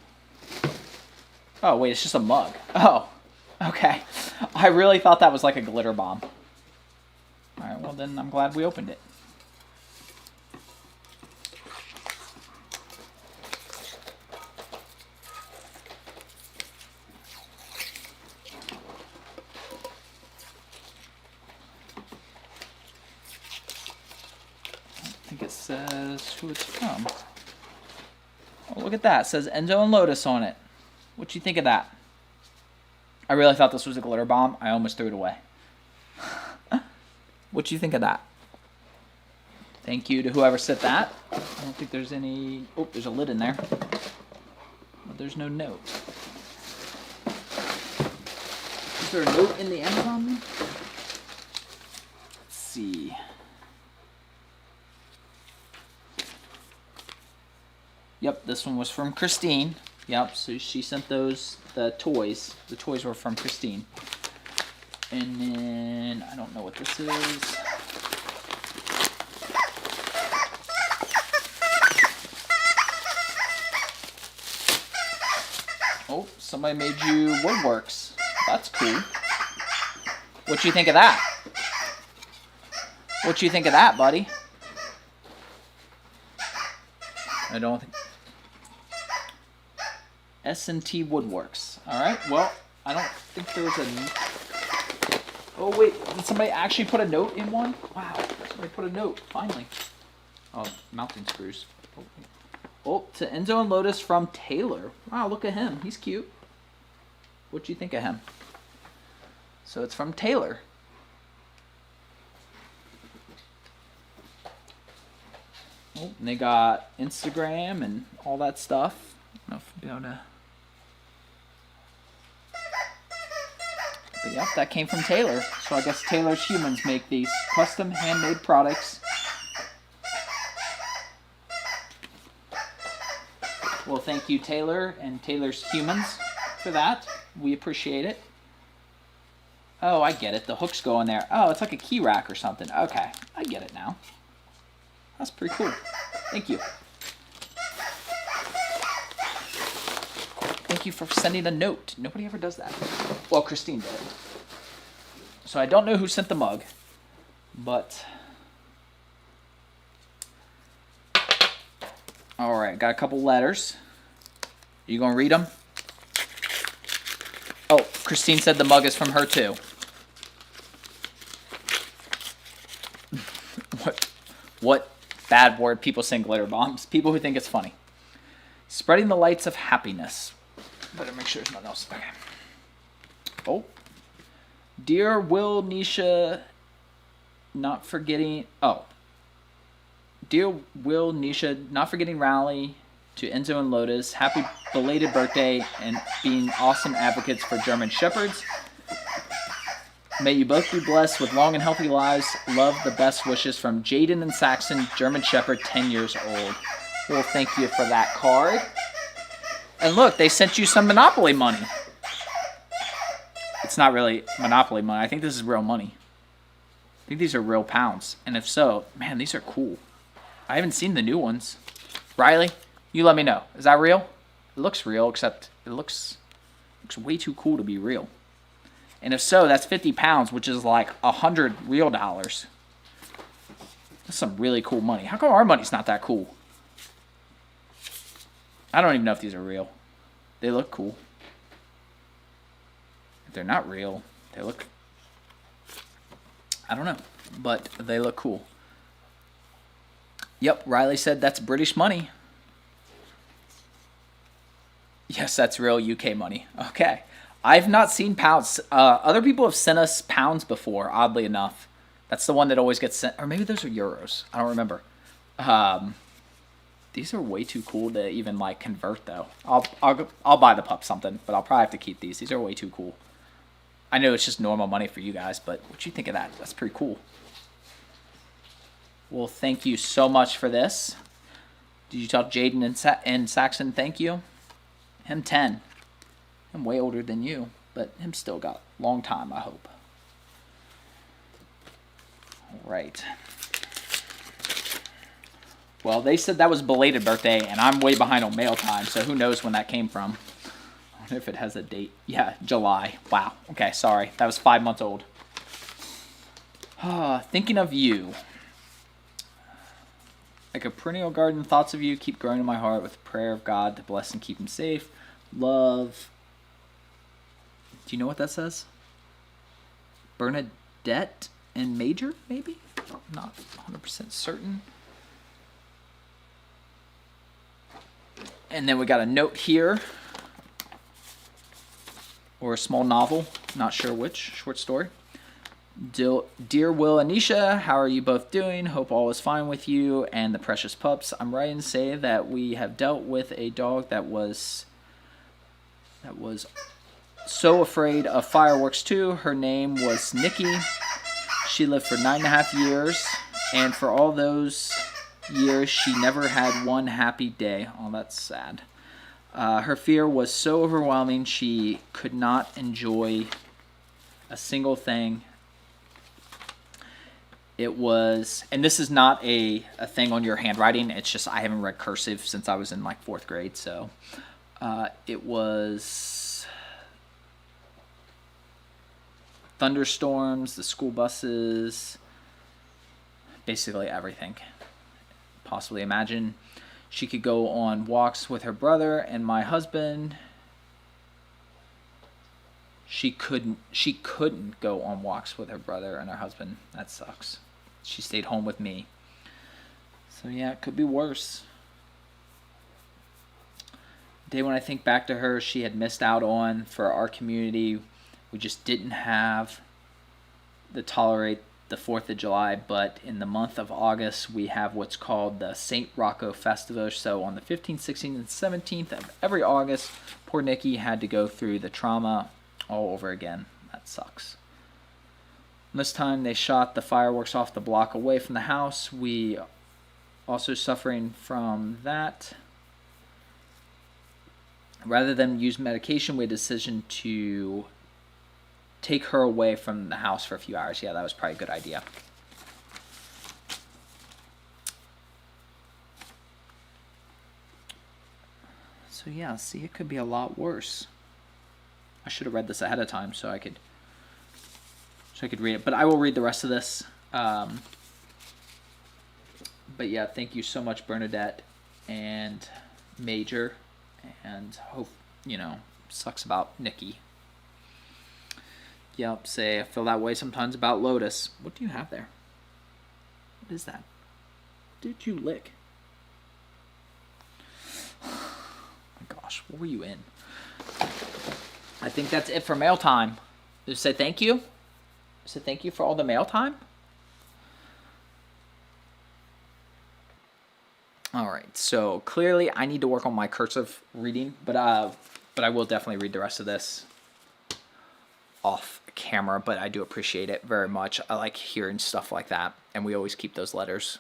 Oh, wait, it's just a mug. Oh, okay. I really thought that was like a glitter bomb. All right, well then I'm glad we opened it. I think it says who it's from. Oh, look at that. It says Enzo and Lotus on it. What you think of that? I really thought this was a glitter bomb. I almost threw it away. What you think of that? Thank you to whoever sent that. I don't think there's any... Oh, there's a lid in there. But there's no note. Is there a note in the Amazon? Let's see. Yep, this one was from Christine. Yep, so she sent those, the toys. The toys were from Christine. And then, I don't know what this is. Oh, somebody made you woodworks. That's cool. What you think of that? What you think of that, buddy? I don't think... S&T Woodworks. Alright, well, I don't think there was a... Oh, wait, did somebody actually put a note in one? Wow, somebody put a note, finally. Oh, mounting screws. Oh, to Enzo and Lotus from Taylor. Wow, look at him. He's cute. What do you think of him? So it's from Taylor. Oh, and they got Instagram and all that stuff. I don't know if I'll be able to... But yep, that came from Taylor. So I guess Taylor's Humans make these custom handmade products. Well, thank you, Taylor and Taylor's Humans for that. We appreciate it. Oh, I get it. The hooks go in there. Oh, it's like a key rack or something. Okay, I get it now. That's pretty cool. Thank you. Thank you for sending a note. Nobody ever does that. Well, Christine did. So I don't know who sent the mug, but... Alright, got a couple letters. Are you going to read them? Oh, Christine said the mug is from her too. What bad word people send glitter bombs? People who think it's funny. Spreading the lights of happiness. Better make sure there's nothing else. Okay. Oh. Dear Will Nisha, not forgetting... Oh. Dear Will Nisha, not forgetting Rally, to Enzo and Lotus, happy belated birthday and being awesome advocates for German Shepherds. May you both be blessed with long and healthy lives. Love, the best wishes from Jaden and Saxon, German Shepherd, 10 years old. Well, thank you for that card. And look, they sent you some Monopoly money. It's not really Monopoly money. I think this is real money. I think these are real pounds. And if so, man, these are cool. I haven't seen the new ones. Riley, you let me know. Is that real? It looks real, except it looks way too cool to be real. And if so, that's 50 pounds, which is like 100 real dollars. That's some really cool money. How come our money's not that cool? I don't even know if these are real. They look cool. If they're not real, they look... I don't know, but they look cool. Yep, Riley said that's British money. Yes, that's real UK money. Okay. I've not seen pounds. Other people have sent us pounds before, oddly enough. That's the one that always gets sent. Or maybe those are euros. I don't remember. These are way too cool to even, like, convert, though. I'll buy the pup something, but I'll probably have to keep these. These are way too cool. I know it's just normal money for you guys, but what you think of that? That's pretty cool. Well, thank you so much for this. Did you tell Jaden and Saxon thank you? Him 10. I'm way older than you, but him still got a long time, I hope. All right. Well, they said that was belated birthday, and I'm way behind on mail time, so who knows when that came from. I wonder if it has a date. Yeah, July. Wow. Okay, sorry. That was 5 months old. Thinking of you. Like a perennial garden, thoughts of you keep growing in my heart with prayer of God to bless and keep him safe. Love. Do you know what that says? Bernadette and Major, maybe? I'm not 100% certain. And then we got a note here. Or a small novel. Not sure which. Short story. Dear Will and Nisha, how are you both doing? Hope all is fine with you and the precious pups. I'm writing to say that we have dealt with a dog that was so afraid of fireworks too. Her name was Nikki. She lived for 9.5 years, and for all those years, she never had one happy day. Oh, that's sad. Her fear was so overwhelming, she could not enjoy a single thing. It was, and this is not a thing on your handwriting, it's just I haven't read cursive since I was in like 4th grade, so it was thunderstorms, the school buses, basically everything. Possibly imagine she could go on walks with her brother and my husband. She couldn't go on walks with her brother and her husband. That sucks. She stayed home with me. So yeah, it could be worse. The day when I think back to her, she had missed out on for our community. We just didn't have the tolerate the 4th of July, but in the month of August, we have what's called the St. Rocco Festival. So on the 15th, 16th, and 17th of every August, poor Nikki had to go through the trauma all over again. That sucks. This time they shot the fireworks off the block away from the house. We also suffering from that. Rather than use medication, we had a decision to take her away from the house for a few hours. Yeah, that was probably a good idea. So yeah, see, it could be a lot worse. I should have read this ahead of time so I could read it. But I will read the rest of this. But yeah, thank you so much, Bernadette and Major. And hope, sucks about Nikki. Yep, say I feel that way sometimes about Lotus. What do you have there? What is that? What did you lick? Oh my gosh, what were you in? I think that's it for mail time. Just say thank you. Say thank you for all the mail time. All right, so clearly I need to work on my cursive reading, but I will definitely read the rest of this off camera, but I do appreciate it very much. I like hearing stuff like that, and we always keep those letters.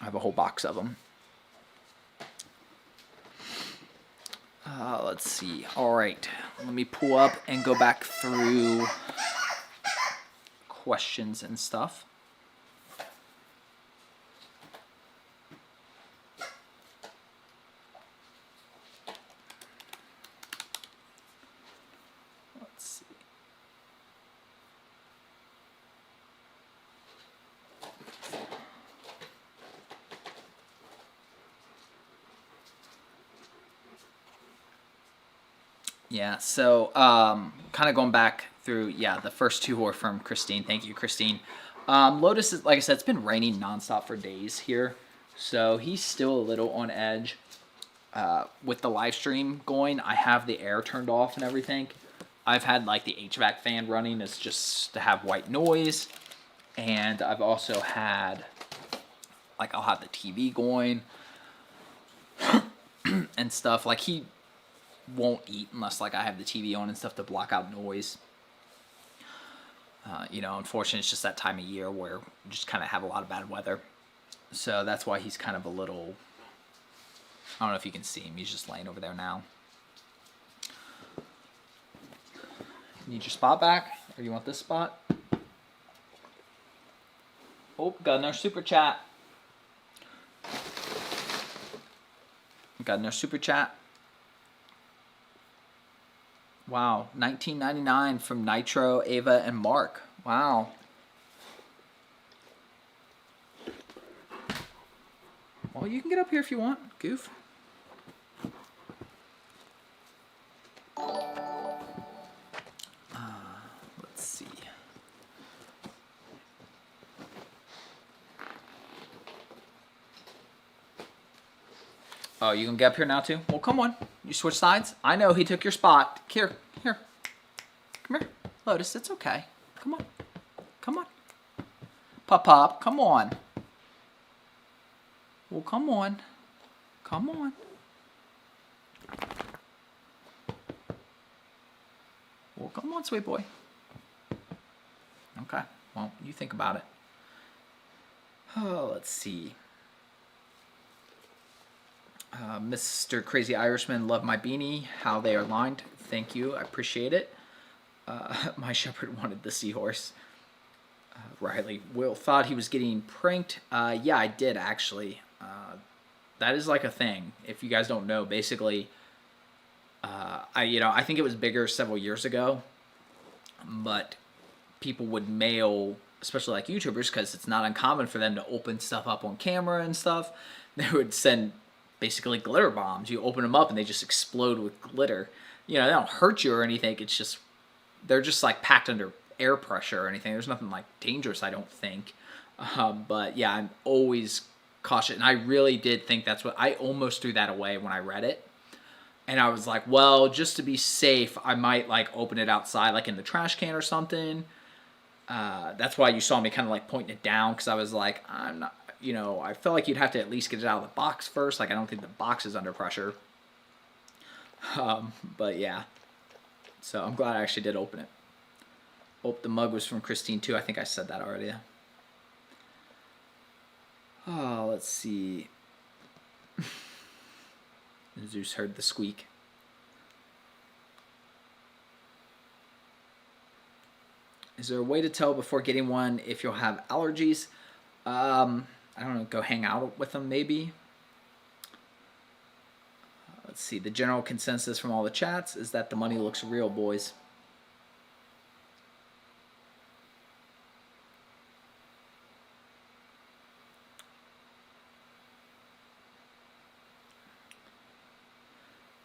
I have a whole box of them. Let's see. All right, let me pull up and go back through questions and stuff. Let's see. Yeah, so kind of going back through, yeah, the first two were from Christine. Thank you, Christine. Lotus, is, like I said, it's been raining nonstop for days here, so he's still a little on edge. With the live stream going, I have the air turned off and everything. I've had like the HVAC fan running as just to have white noise, and I've also had, like, I'll have the TV going and stuff. Like, he won't eat unless like I have the TV on and stuff to block out noise. You know, unfortunately, it's just that time of year where we just kind of have a lot of bad weather. So that's why he's kind of a little, I don't know if you can see him. He's just laying over there now. Need your spot back? Or you want this spot? Oh, got another super chat. Got another super chat. Wow, $19.99 from Nitro, Ava, and Mark. Wow. Well, you can get up here if you want, goof. Let's see. Oh, you can get up here now too? Well, come on. You switch sides? I know he took your spot. Here. Come here. Lotus, it's okay. Come on. Come on. Pop, come on. Well, come on. Come on. Well, come on, sweet boy. Okay. Well, you think about it. Oh, let's see. Mr. Crazy Irishman, love my beanie. How they are lined. Thank you. I appreciate it. My shepherd wanted the seahorse. Riley Will thought he was getting pranked. Yeah, I did actually. That is like a thing. If you guys don't know, basically, I think it was bigger several years ago, but people would mail, especially like YouTubers, because it's not uncommon for them to open stuff up on camera and stuff. They would send basically glitter bombs. You open them up and they just explode with glitter. You know, they don't hurt you or anything. It's just, they're just like packed under air pressure or anything. There's nothing like dangerous, I don't think. But yeah, I'm always cautious. And I really did think that's what, I almost threw that away when I read it. And I was like, well, just to be safe, I might like open it outside, like in the trash can or something. That's why you saw me kind of like pointing it down, because I was like, I'm not, you know, I felt like you'd have to at least get it out of the box first. Like, I don't think the box is under pressure. But yeah. So I'm glad I actually did open it. Oh, the mug was from Christine too. I think I said that already. Oh, let's see. Zeus heard the squeak. Is there a way to tell before getting one if you'll have allergies? I don't know, go hang out with them maybe. Let's see, the general consensus from all the chats is that the money looks real, boys.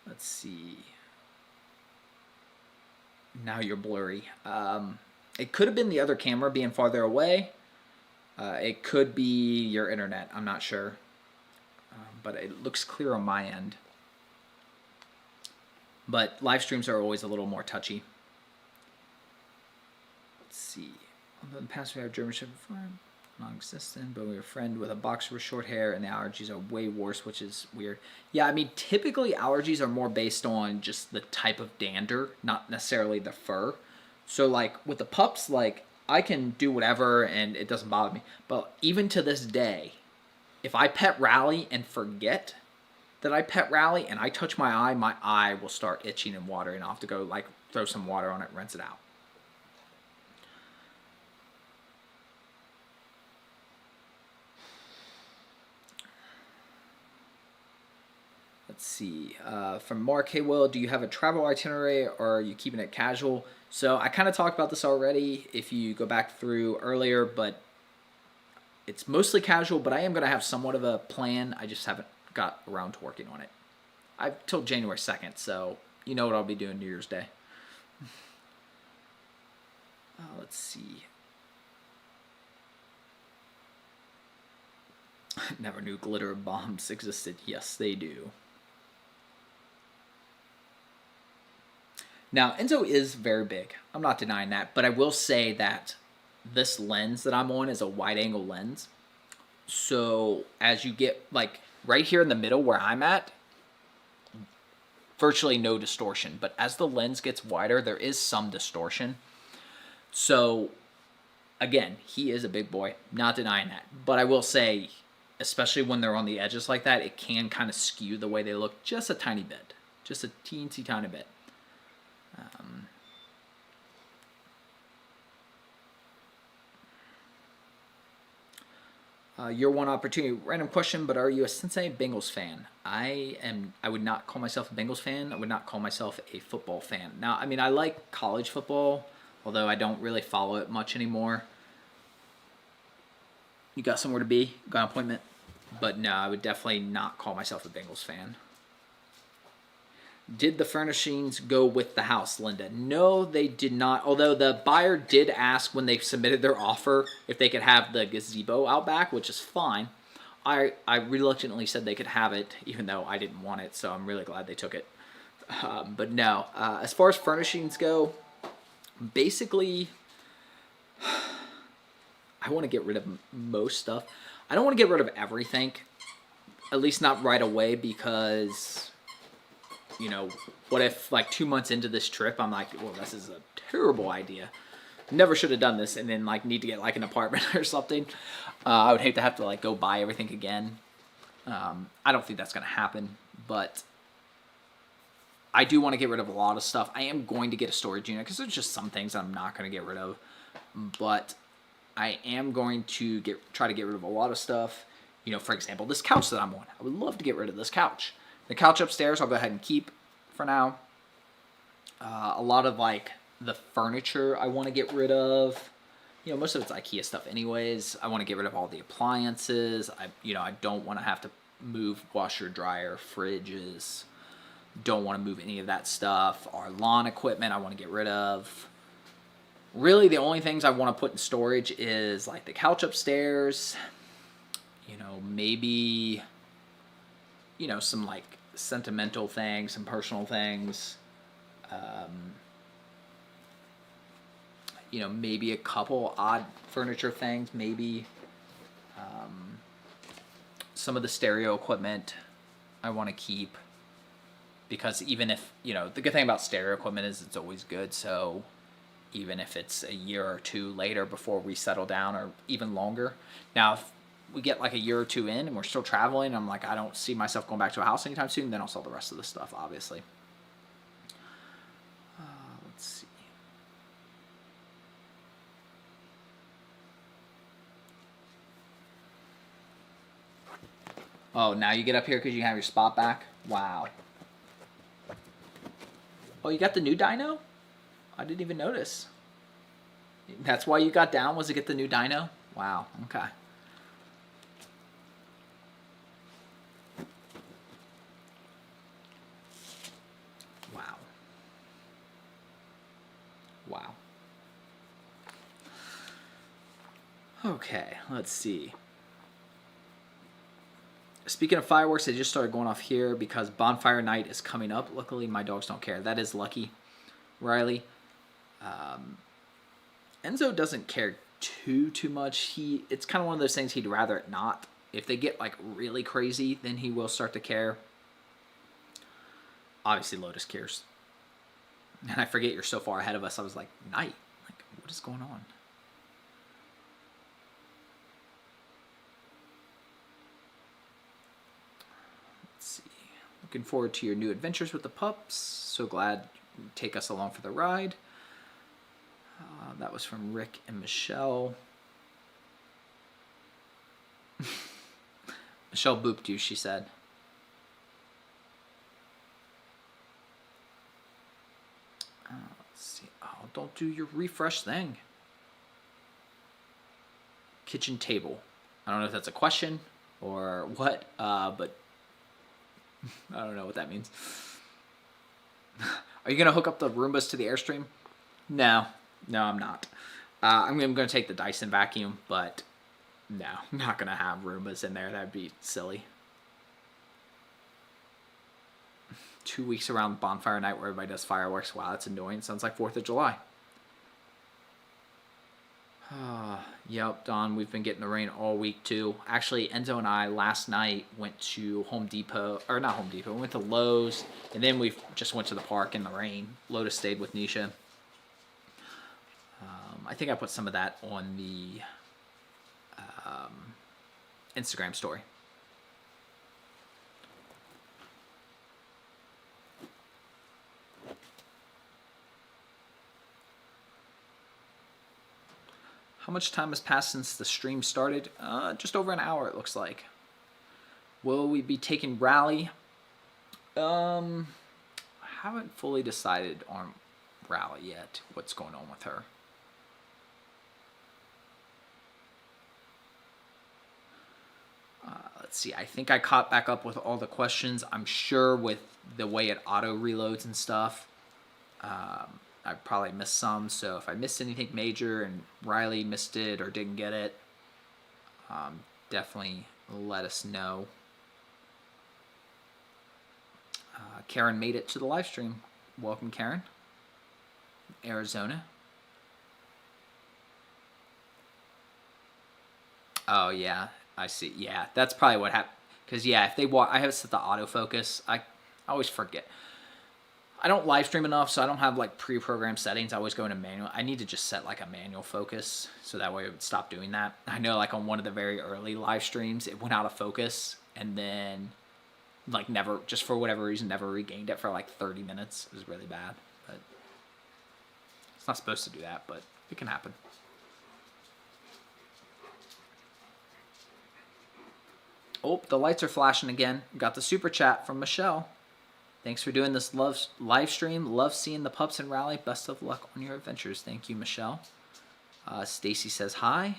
Let's see. Now you're blurry. It could have been the other camera being farther away. It could be your internet. I'm not sure. But it looks clear on my end. But live streams are always a little more touchy. Let's see. In the past, we have German Shepherd Farm. Non-existent, but we have a friend with a boxer with short hair, and the allergies are way worse, which is weird. Yeah, I mean, typically allergies are more based on just the type of dander, not necessarily the fur. So, like, with the pups, like, I can do whatever, and it doesn't bother me. But even to this day, if I pet Rally and forget that I pet Rally, and I touch my eye will start itching and watering. I'll have to go, like, throw some water on it and rinse it out. Let's see. From Mark, hey, Will, do you have a travel itinerary or are you keeping it casual? So I kind of talked about this already if you go back through earlier, but it's mostly casual, but I am going to have somewhat of a plan. I just haven't got around to working on it. I've till January 2nd, so You know what I'll be doing New Year's Day. Let's see. Never knew glitter bombs existed. Yes, they do. Now, Enzo is very big. I'm not denying that. But I will say that this lens that I'm on is a wide-angle lens. So as you get, like, right here in the middle where I'm at, virtually no distortion. But as the lens gets wider, there is some distortion. So, again, he is a big boy. Not denying that. But I will say, especially when they're on the edges like that, it can kind of skew the way they look just a tiny bit. Just a teensy tiny bit. Your one opportunity. Random question, but are you a Cincinnati Bengals fan? I am. I would not call myself a Bengals fan. I would not call myself a football fan. Now, I mean, I like college football, although I don't really follow it much anymore. You got somewhere to be? Got an appointment? But no, I would definitely not call myself a Bengals fan. Did the furnishings go with the house, Linda? No, they did not. Although the buyer did ask when they submitted their offer if they could have the gazebo out back, which is fine. I reluctantly said they could have it, even though I didn't want it, so I'm really glad they took it. But no, as far as furnishings go, basically, I want to get rid of most stuff. I don't want to get rid of everything, at least not right away, because... You know, what if like 2 months into this trip, I'm like, well, this is a terrible idea. Never should have done this, and then like need to get like an apartment or something. I would hate to have to like go buy everything again. I don't think that's going to happen, but I do want to get rid of a lot of stuff. I am going to get a storage unit because there's just some things I'm not going to get rid of, but I am going to try to get rid of a lot of stuff. You know, for example, this couch that I'm on. I would love to get rid of this couch. The couch upstairs I'll go ahead and keep for now. A lot of like the furniture I want to get rid of. You know, most of it's IKEA stuff anyways. I want to get rid of all the appliances. I don't want to have to move washer, dryer, fridges. Don't want to move any of that stuff. Our lawn equipment I want to get rid of. Really the only things I want to put in storage is like the couch upstairs. You know, maybe... You know, some like sentimental things, some personal things. You know, maybe a couple odd furniture things, maybe. Some of the stereo equipment I want to keep. Because even if, you know, the good thing about stereo equipment is it's always good. So even if it's a year or two later before we settle down, or even longer. Now, if we get like a year or two in and we're still traveling, I'm like, I don't see myself going back to a house anytime soon, then I'll sell the rest of the stuff, obviously. Let's see. Oh, now you get up here because you have your spot back? Wow. Oh, you got the new dyno? I didn't even notice. That's why you got down, was to get the new dyno? Wow, okay. Wow. Okay, let's see. Speaking of fireworks, they just started going off here because bonfire night is coming up. Luckily, my dogs don't care. That is lucky, Riley. Enzo doesn't care too much. It's kind of one of those things he'd rather it not. If they get like really crazy, then he will start to care. Obviously, Lotus cares. And I forget you're so far ahead of us. I was like, night? Like, what is going on? Let's see. Looking forward to your new adventures with the pups. So glad you take us along for the ride. That was from Rick and Michelle. Michelle booped you, she said. Let's see. Oh, don't do your refresh thing. Kitchen table. I don't know if that's a question or what, but I don't know what that means. Are you going to hook up the Roombas to the Airstream? No. No, I'm not. I'm going to take the Dyson vacuum, but no, I'm not going to have Roombas in there. That'd be silly. 2 weeks around bonfire night where everybody does fireworks. Wow, that's annoying. Sounds like 4th of July. Yep, Don, we've been getting the rain all week too. Actually, Enzo and I last night went to Home Depot, or not Home Depot, we went to Lowe's, and then we just went to the park in the rain. Lotus stayed with Nisha. I think I put some of that on the Instagram story. How much time has passed since the stream started? Just over an hour, it looks like. Will we be taking Rally? I haven't fully decided on Rally yet, what's going on with her. Let's see, I think I caught back up with all the questions. I'm sure with the way it auto reloads and stuff, I probably missed some, so if I missed anything major and Riley missed it or didn't get it, definitely let us know. Karen made it to the live stream. Welcome, Karen. Arizona. Oh, yeah, I see. Yeah, that's probably what happened. Because, yeah, if they walk, I have set the autofocus. I always forget. I don't live stream enough, so I don't have like pre-programmed settings. I always go into manual. I need to just set like a manual focus so that way it would stop doing that. I know like on one of the very early live streams, it went out of focus and then like never, just for whatever reason, never regained it for like 30 minutes. It was really bad, but it's not supposed to do that, but it can happen. Oh, the lights are flashing again. Got the super chat from Michelle. Thanks for doing this live stream. Love seeing the pups and Rally. Best of luck on your adventures. Thank you, Michelle. Stacy says hi.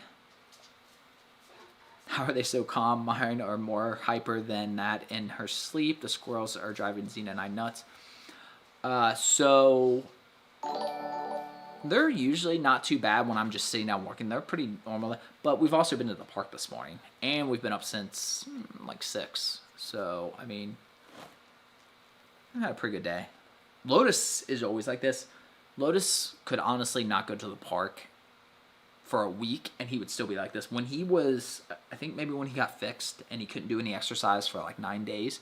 How are they so calm? Mine are more hyper than that in her sleep. The squirrels are driving Xena and I nuts. So they're usually not too bad when I'm just sitting down working. They're pretty normal. But we've also been to the park this morning. And we've been up since like 6. So, I mean, I had a pretty good day. Lotus is always like this. Lotus could honestly not go to the park for a week and he would still be like this. When he was, I think maybe when he got fixed and he couldn't do any exercise for like 9 days,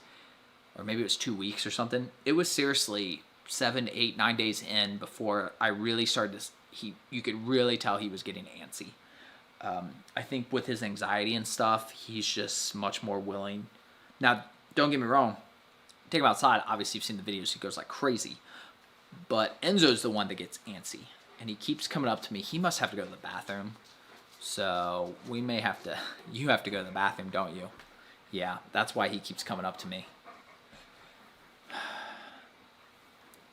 or maybe it was 2 weeks or something. It was seriously 7, 8, 9 days in before I really started to, you could really tell he was getting antsy. I think with his anxiety and stuff, he's just much more willing. Now, don't get me wrong. Take him outside. Obviously, you've seen the videos. He goes like crazy. But Enzo's the one that gets antsy. And he keeps coming up to me. He must have to go to the bathroom. So we may have to... You have to go to the bathroom, don't you? Yeah, that's why he keeps coming up to me.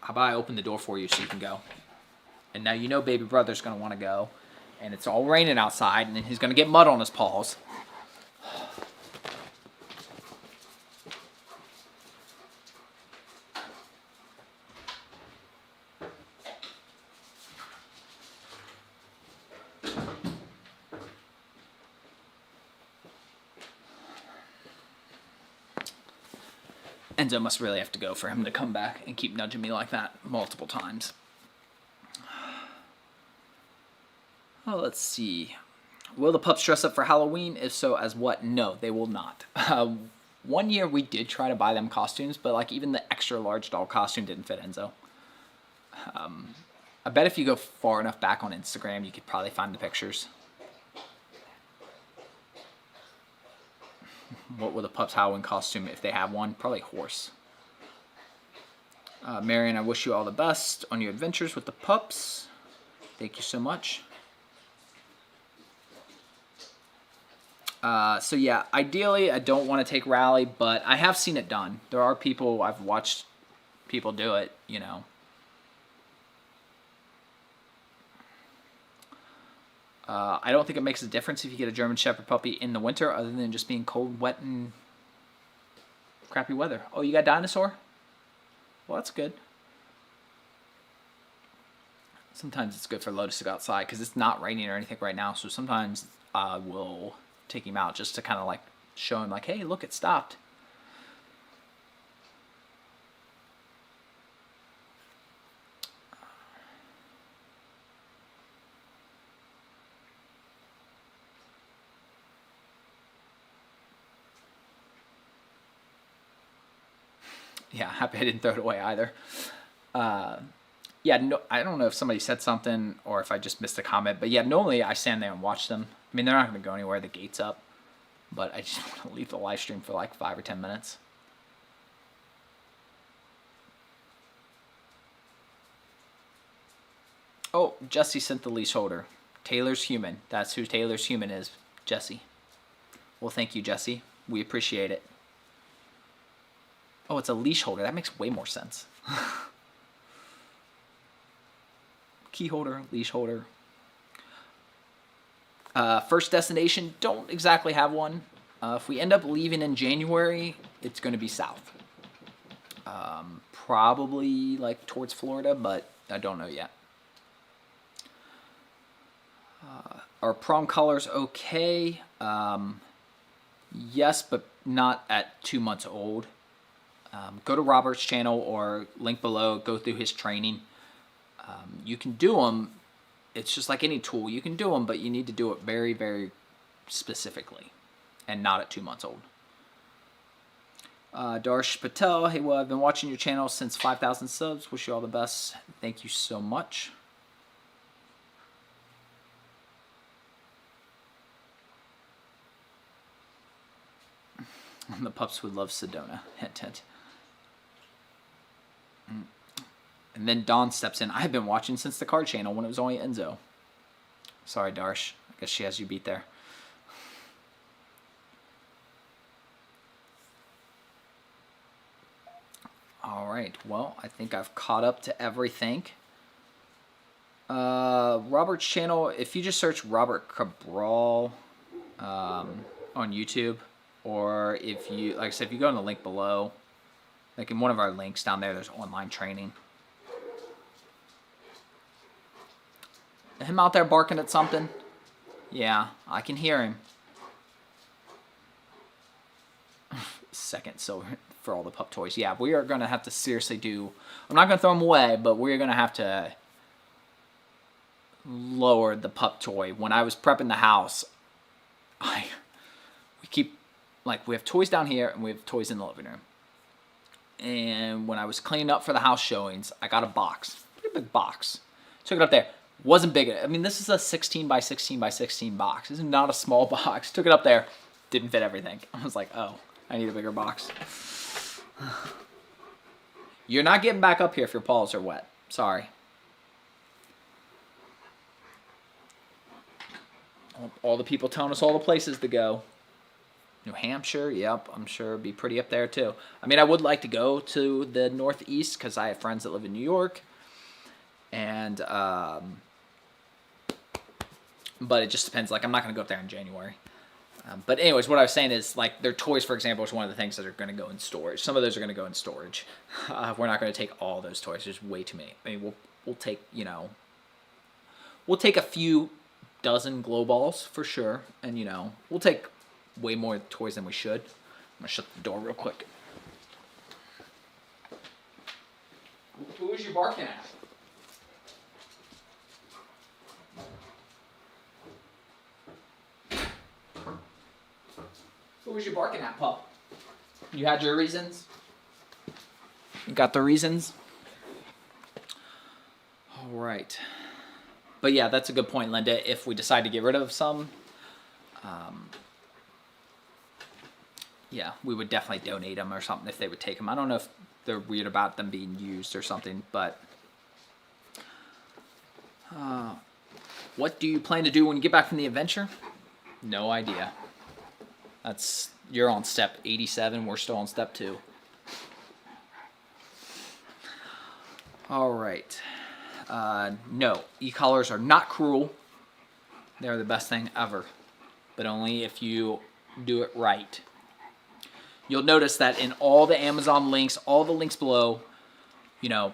How about I open the door for you so you can go? And now you know baby brother's going to want to go. And it's all raining outside. And then he's going to get mud on his paws. Enzo must really have to go for him to come back and keep nudging me like that multiple times. Oh, let's see. Will the pups dress up for Halloween? If so, as what? No, they will not. One year we did try to buy them costumes, but like even the extra large doll costume didn't fit Enzo. I bet if you go far enough back on Instagram, you could probably find the pictures. What will the pups Halloween costume if they have one? Probably horse. Marion, I wish you all the best on your adventures with the pups. Thank you so much. So yeah, ideally I don't want to take Rally, but I have seen it done. There are people, I've watched people do it, you know. I don't think it makes a difference if you get a German Shepherd puppy in the winter other than just being cold, wet, and crappy weather. Oh, you got Dinosaur? Well, that's good. Sometimes it's good for Lotus to go outside because it's not raining or anything right now. So sometimes I will take him out just to kind of like show him like, hey, look, it stopped. Yeah, happy I didn't throw it away either. Yeah, no, I don't know if somebody said something or if I just missed a comment, but yeah, normally I stand there and watch them. I mean, they're not going to go anywhere. The gate's up, but I just want to leave the live stream for like 5 or 10 minutes. Oh, Jesse sent the leaseholder. Taylor's Human. That's who Taylor's Human is, Jesse. Well, thank you, Jesse. We appreciate it. Oh, it's a leash holder. That makes way more sense. Key holder, leash holder. First destination, don't exactly have one. If we end up leaving in January, it's going to be south. Probably like towards Florida, but I don't know yet. Are prom colors okay? Yes, but not at 2 months old. Go to Robert's channel or link below. Go through his training. You can do them. It's just like any tool. You can do them, but you need to do it very, very specifically and not at 2 months old. Darsh Patel. Hey, well, I've been watching your channel since 5,000 subs. Wish you all the best. Thank you so much. The pups would love Sedona. Hint, hint. And then Dawn steps in. I've been watching since the card channel when it was only Enzo. Sorry, Darsh. I guess she has you beat there. All right. Well, I think I've caught up to everything. Robert's channel, if you just search Robert Cabral on YouTube, or if you, like I said, if you go in the link below, like in one of our links down there, there's online training. Him out there barking at something? Yeah, I can hear him. Second silver for all the pup toys. Yeah, we are going to have to seriously do... I'm not going to throw them away, but we're going to have to lower the pup toy. When I was prepping the house, we keep... Like, we have toys down here, and we have toys in the living room. And when I was cleaning up for the house showings, I got a box. Pretty big box. Took it up there. Wasn't big. I mean, this is a 16 by 16 by 16 box. This is not a small box. Took it up there. Didn't fit everything. I was like, oh, I need a bigger box. You're not getting back up here if your paws are wet. Sorry. All the people telling us all the places to go. New Hampshire, yep, I'm sure it'd be pretty up there too. I mean, I would like to go to the Northeast because I have friends that live in New York. And, but it just depends. Like, I'm not going to go up there in January. But anyways, what I was saying is, like, their toys, for example, is one of the things that are going to go in storage. Some of those are going to go in storage. We're not going to take all those toys. There's way too many. I mean, we'll take, you know, we'll take a few dozen glow balls for sure. And, you know, we'll take way more toys than we should. I'm going to shut the door real quick. Who is you barking at? Who was you barking at, pup? You had your reasons? You got the reasons? All right. But yeah, that's a good point, Linda. If we decide to get rid of some, yeah, we would definitely donate them or something if they would take them. I don't know if they're weird about them being used or something, but what do you plan to do when you get back from the adventure? No idea. You're on step 87. We're still on step 2. All right. No, e-collars are not cruel. They're the best thing ever, but only if you do it right. You'll notice that in all the Amazon links, all the links below, you know,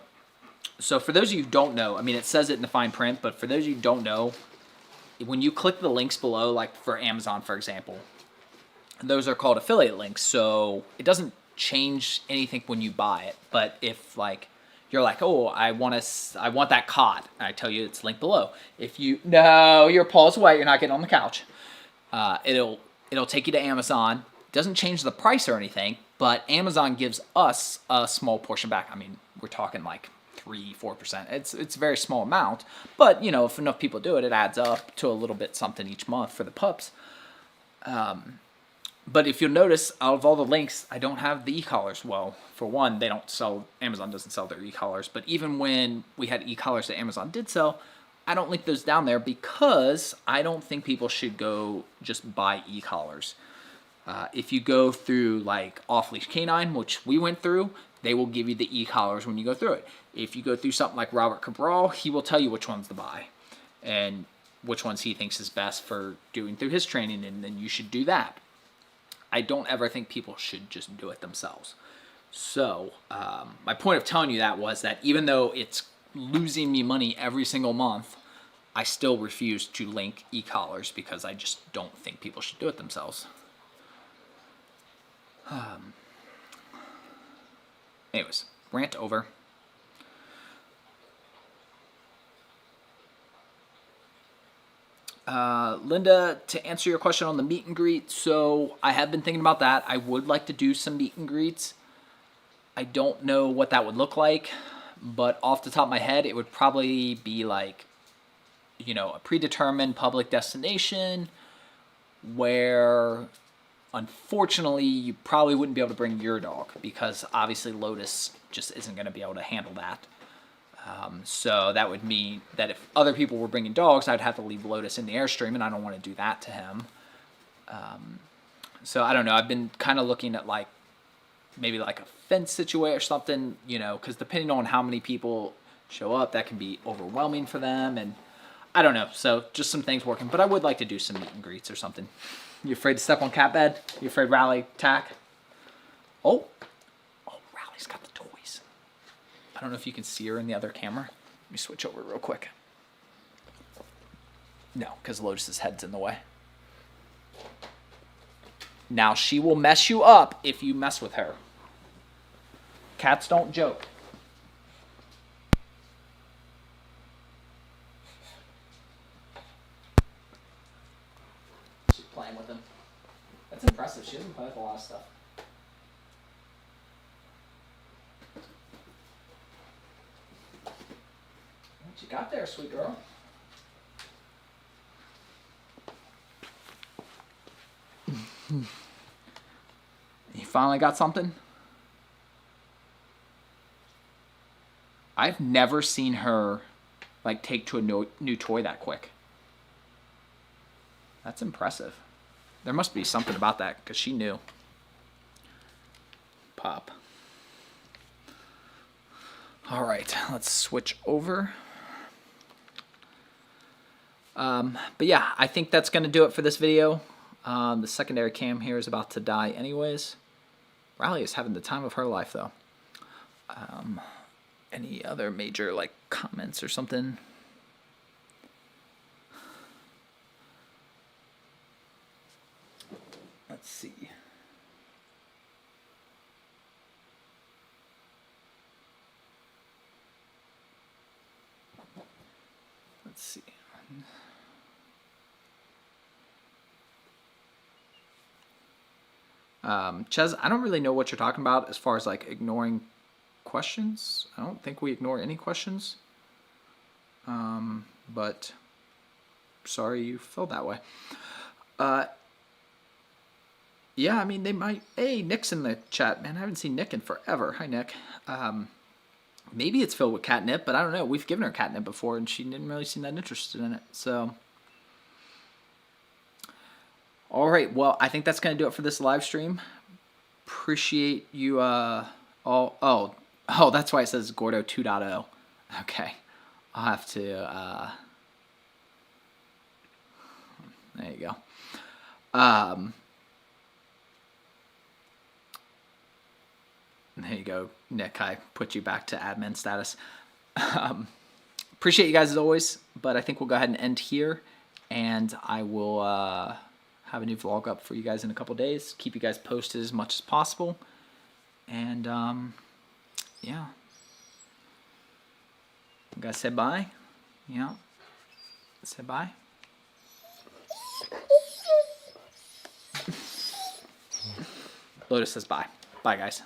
So for those of you who don't know, I mean, it says it in the fine print, but for those of you who don't know, when you click the links below, like for Amazon, for example, those are called affiliate links. So it doesn't change anything when you buy it. But if like you're like, oh, I want that cot, and I tell you it's linked below. If you no, your paw's away, you're not getting on the couch. It'll take you to Amazon. It doesn't change the price or anything, but Amazon gives us a small portion back. I mean, we're talking like 3-4%. It's a very small amount, but you know, if enough people do it, it adds up to a little bit something each month for the pups. But if you'll notice, out of all the links, I don't have the e-collars. Well, for one, they don't sell. Amazon doesn't sell their e-collars. But even when we had e-collars that Amazon did sell, I don't link those down there because I don't think people should go just buy e-collars. If you go through like Off Leash Canine, which we went through, they will give you the e-collars when you go through it. If you go through something like Robert Cabral, he will tell you which ones to buy and which ones he thinks is best for doing through his training, and then you should do that. I don't ever think people should just do it themselves. So my point of telling you that was that even though it's losing me money every single month, I still refuse to link e-collars because I just don't think people should do it themselves. Anyways, rant over. Linda, to answer your question on the meet and greet, so I have been thinking about that. I would like to do some meet and greets. I don't know what that would look like, but off the top of my head, it would probably be like, you know, a predetermined public destination where, unfortunately, you probably wouldn't be able to bring your dog because obviously Lotus just isn't going to be able to handle that. So that would mean that if other people were bringing dogs, I'd have to leave Lotus in the Airstream, and I don't want to do that to him. So I don't know. I've been kind of looking at like maybe like a fence situation or something, you know, because depending on how many people show up, that can be overwhelming for them, and I don't know. So just some things working, but I would like to do some meet and greets or something. You afraid to step on cat bed? You afraid Rally attack? Oh, Rally's got the toys. I don't know if you can see her in the other camera. Let me switch over real quick. No, because Lotus's head's in the way. Now she will mess you up if you mess with her. Cats don't joke. She's playing with him. That's impressive. She doesn't play with a lot of stuff. What you got there, sweet girl? You finally got something? I've never seen her like take to a new toy that quick. That's impressive. There must be something about that because she knew. Pop. All right, let's switch over. But yeah, I think that's going to do it for this video. The secondary cam here is about to die anyways. Riley is having the time of her life though. Any other major like comments or something? Let's see. Let's see. Ches, I don't really know what you're talking about as far as like ignoring questions. I don't think we ignore any questions. But sorry you felt that way. Yeah, I mean, they might. Hey, Nick's in the chat, man. I haven't seen Nick in forever. Hi, Nick. Maybe it's filled with catnip, but I don't know. We've given her catnip before, and she didn't really seem that interested in it. So, all right. Well, I think that's going to do it for this live stream. Appreciate you all. Oh, that's why it says Gordo 2.0. Okay. I'll have to. There you go. There you go, Nick. I put you back to admin status. Appreciate you guys as always, but I think we'll go ahead and end here, and I will have a new vlog up for you guys in a couple days. Keep you guys posted as much as possible, and yeah. You guys say bye. Yeah. Say bye. Lotus says bye. Bye, guys.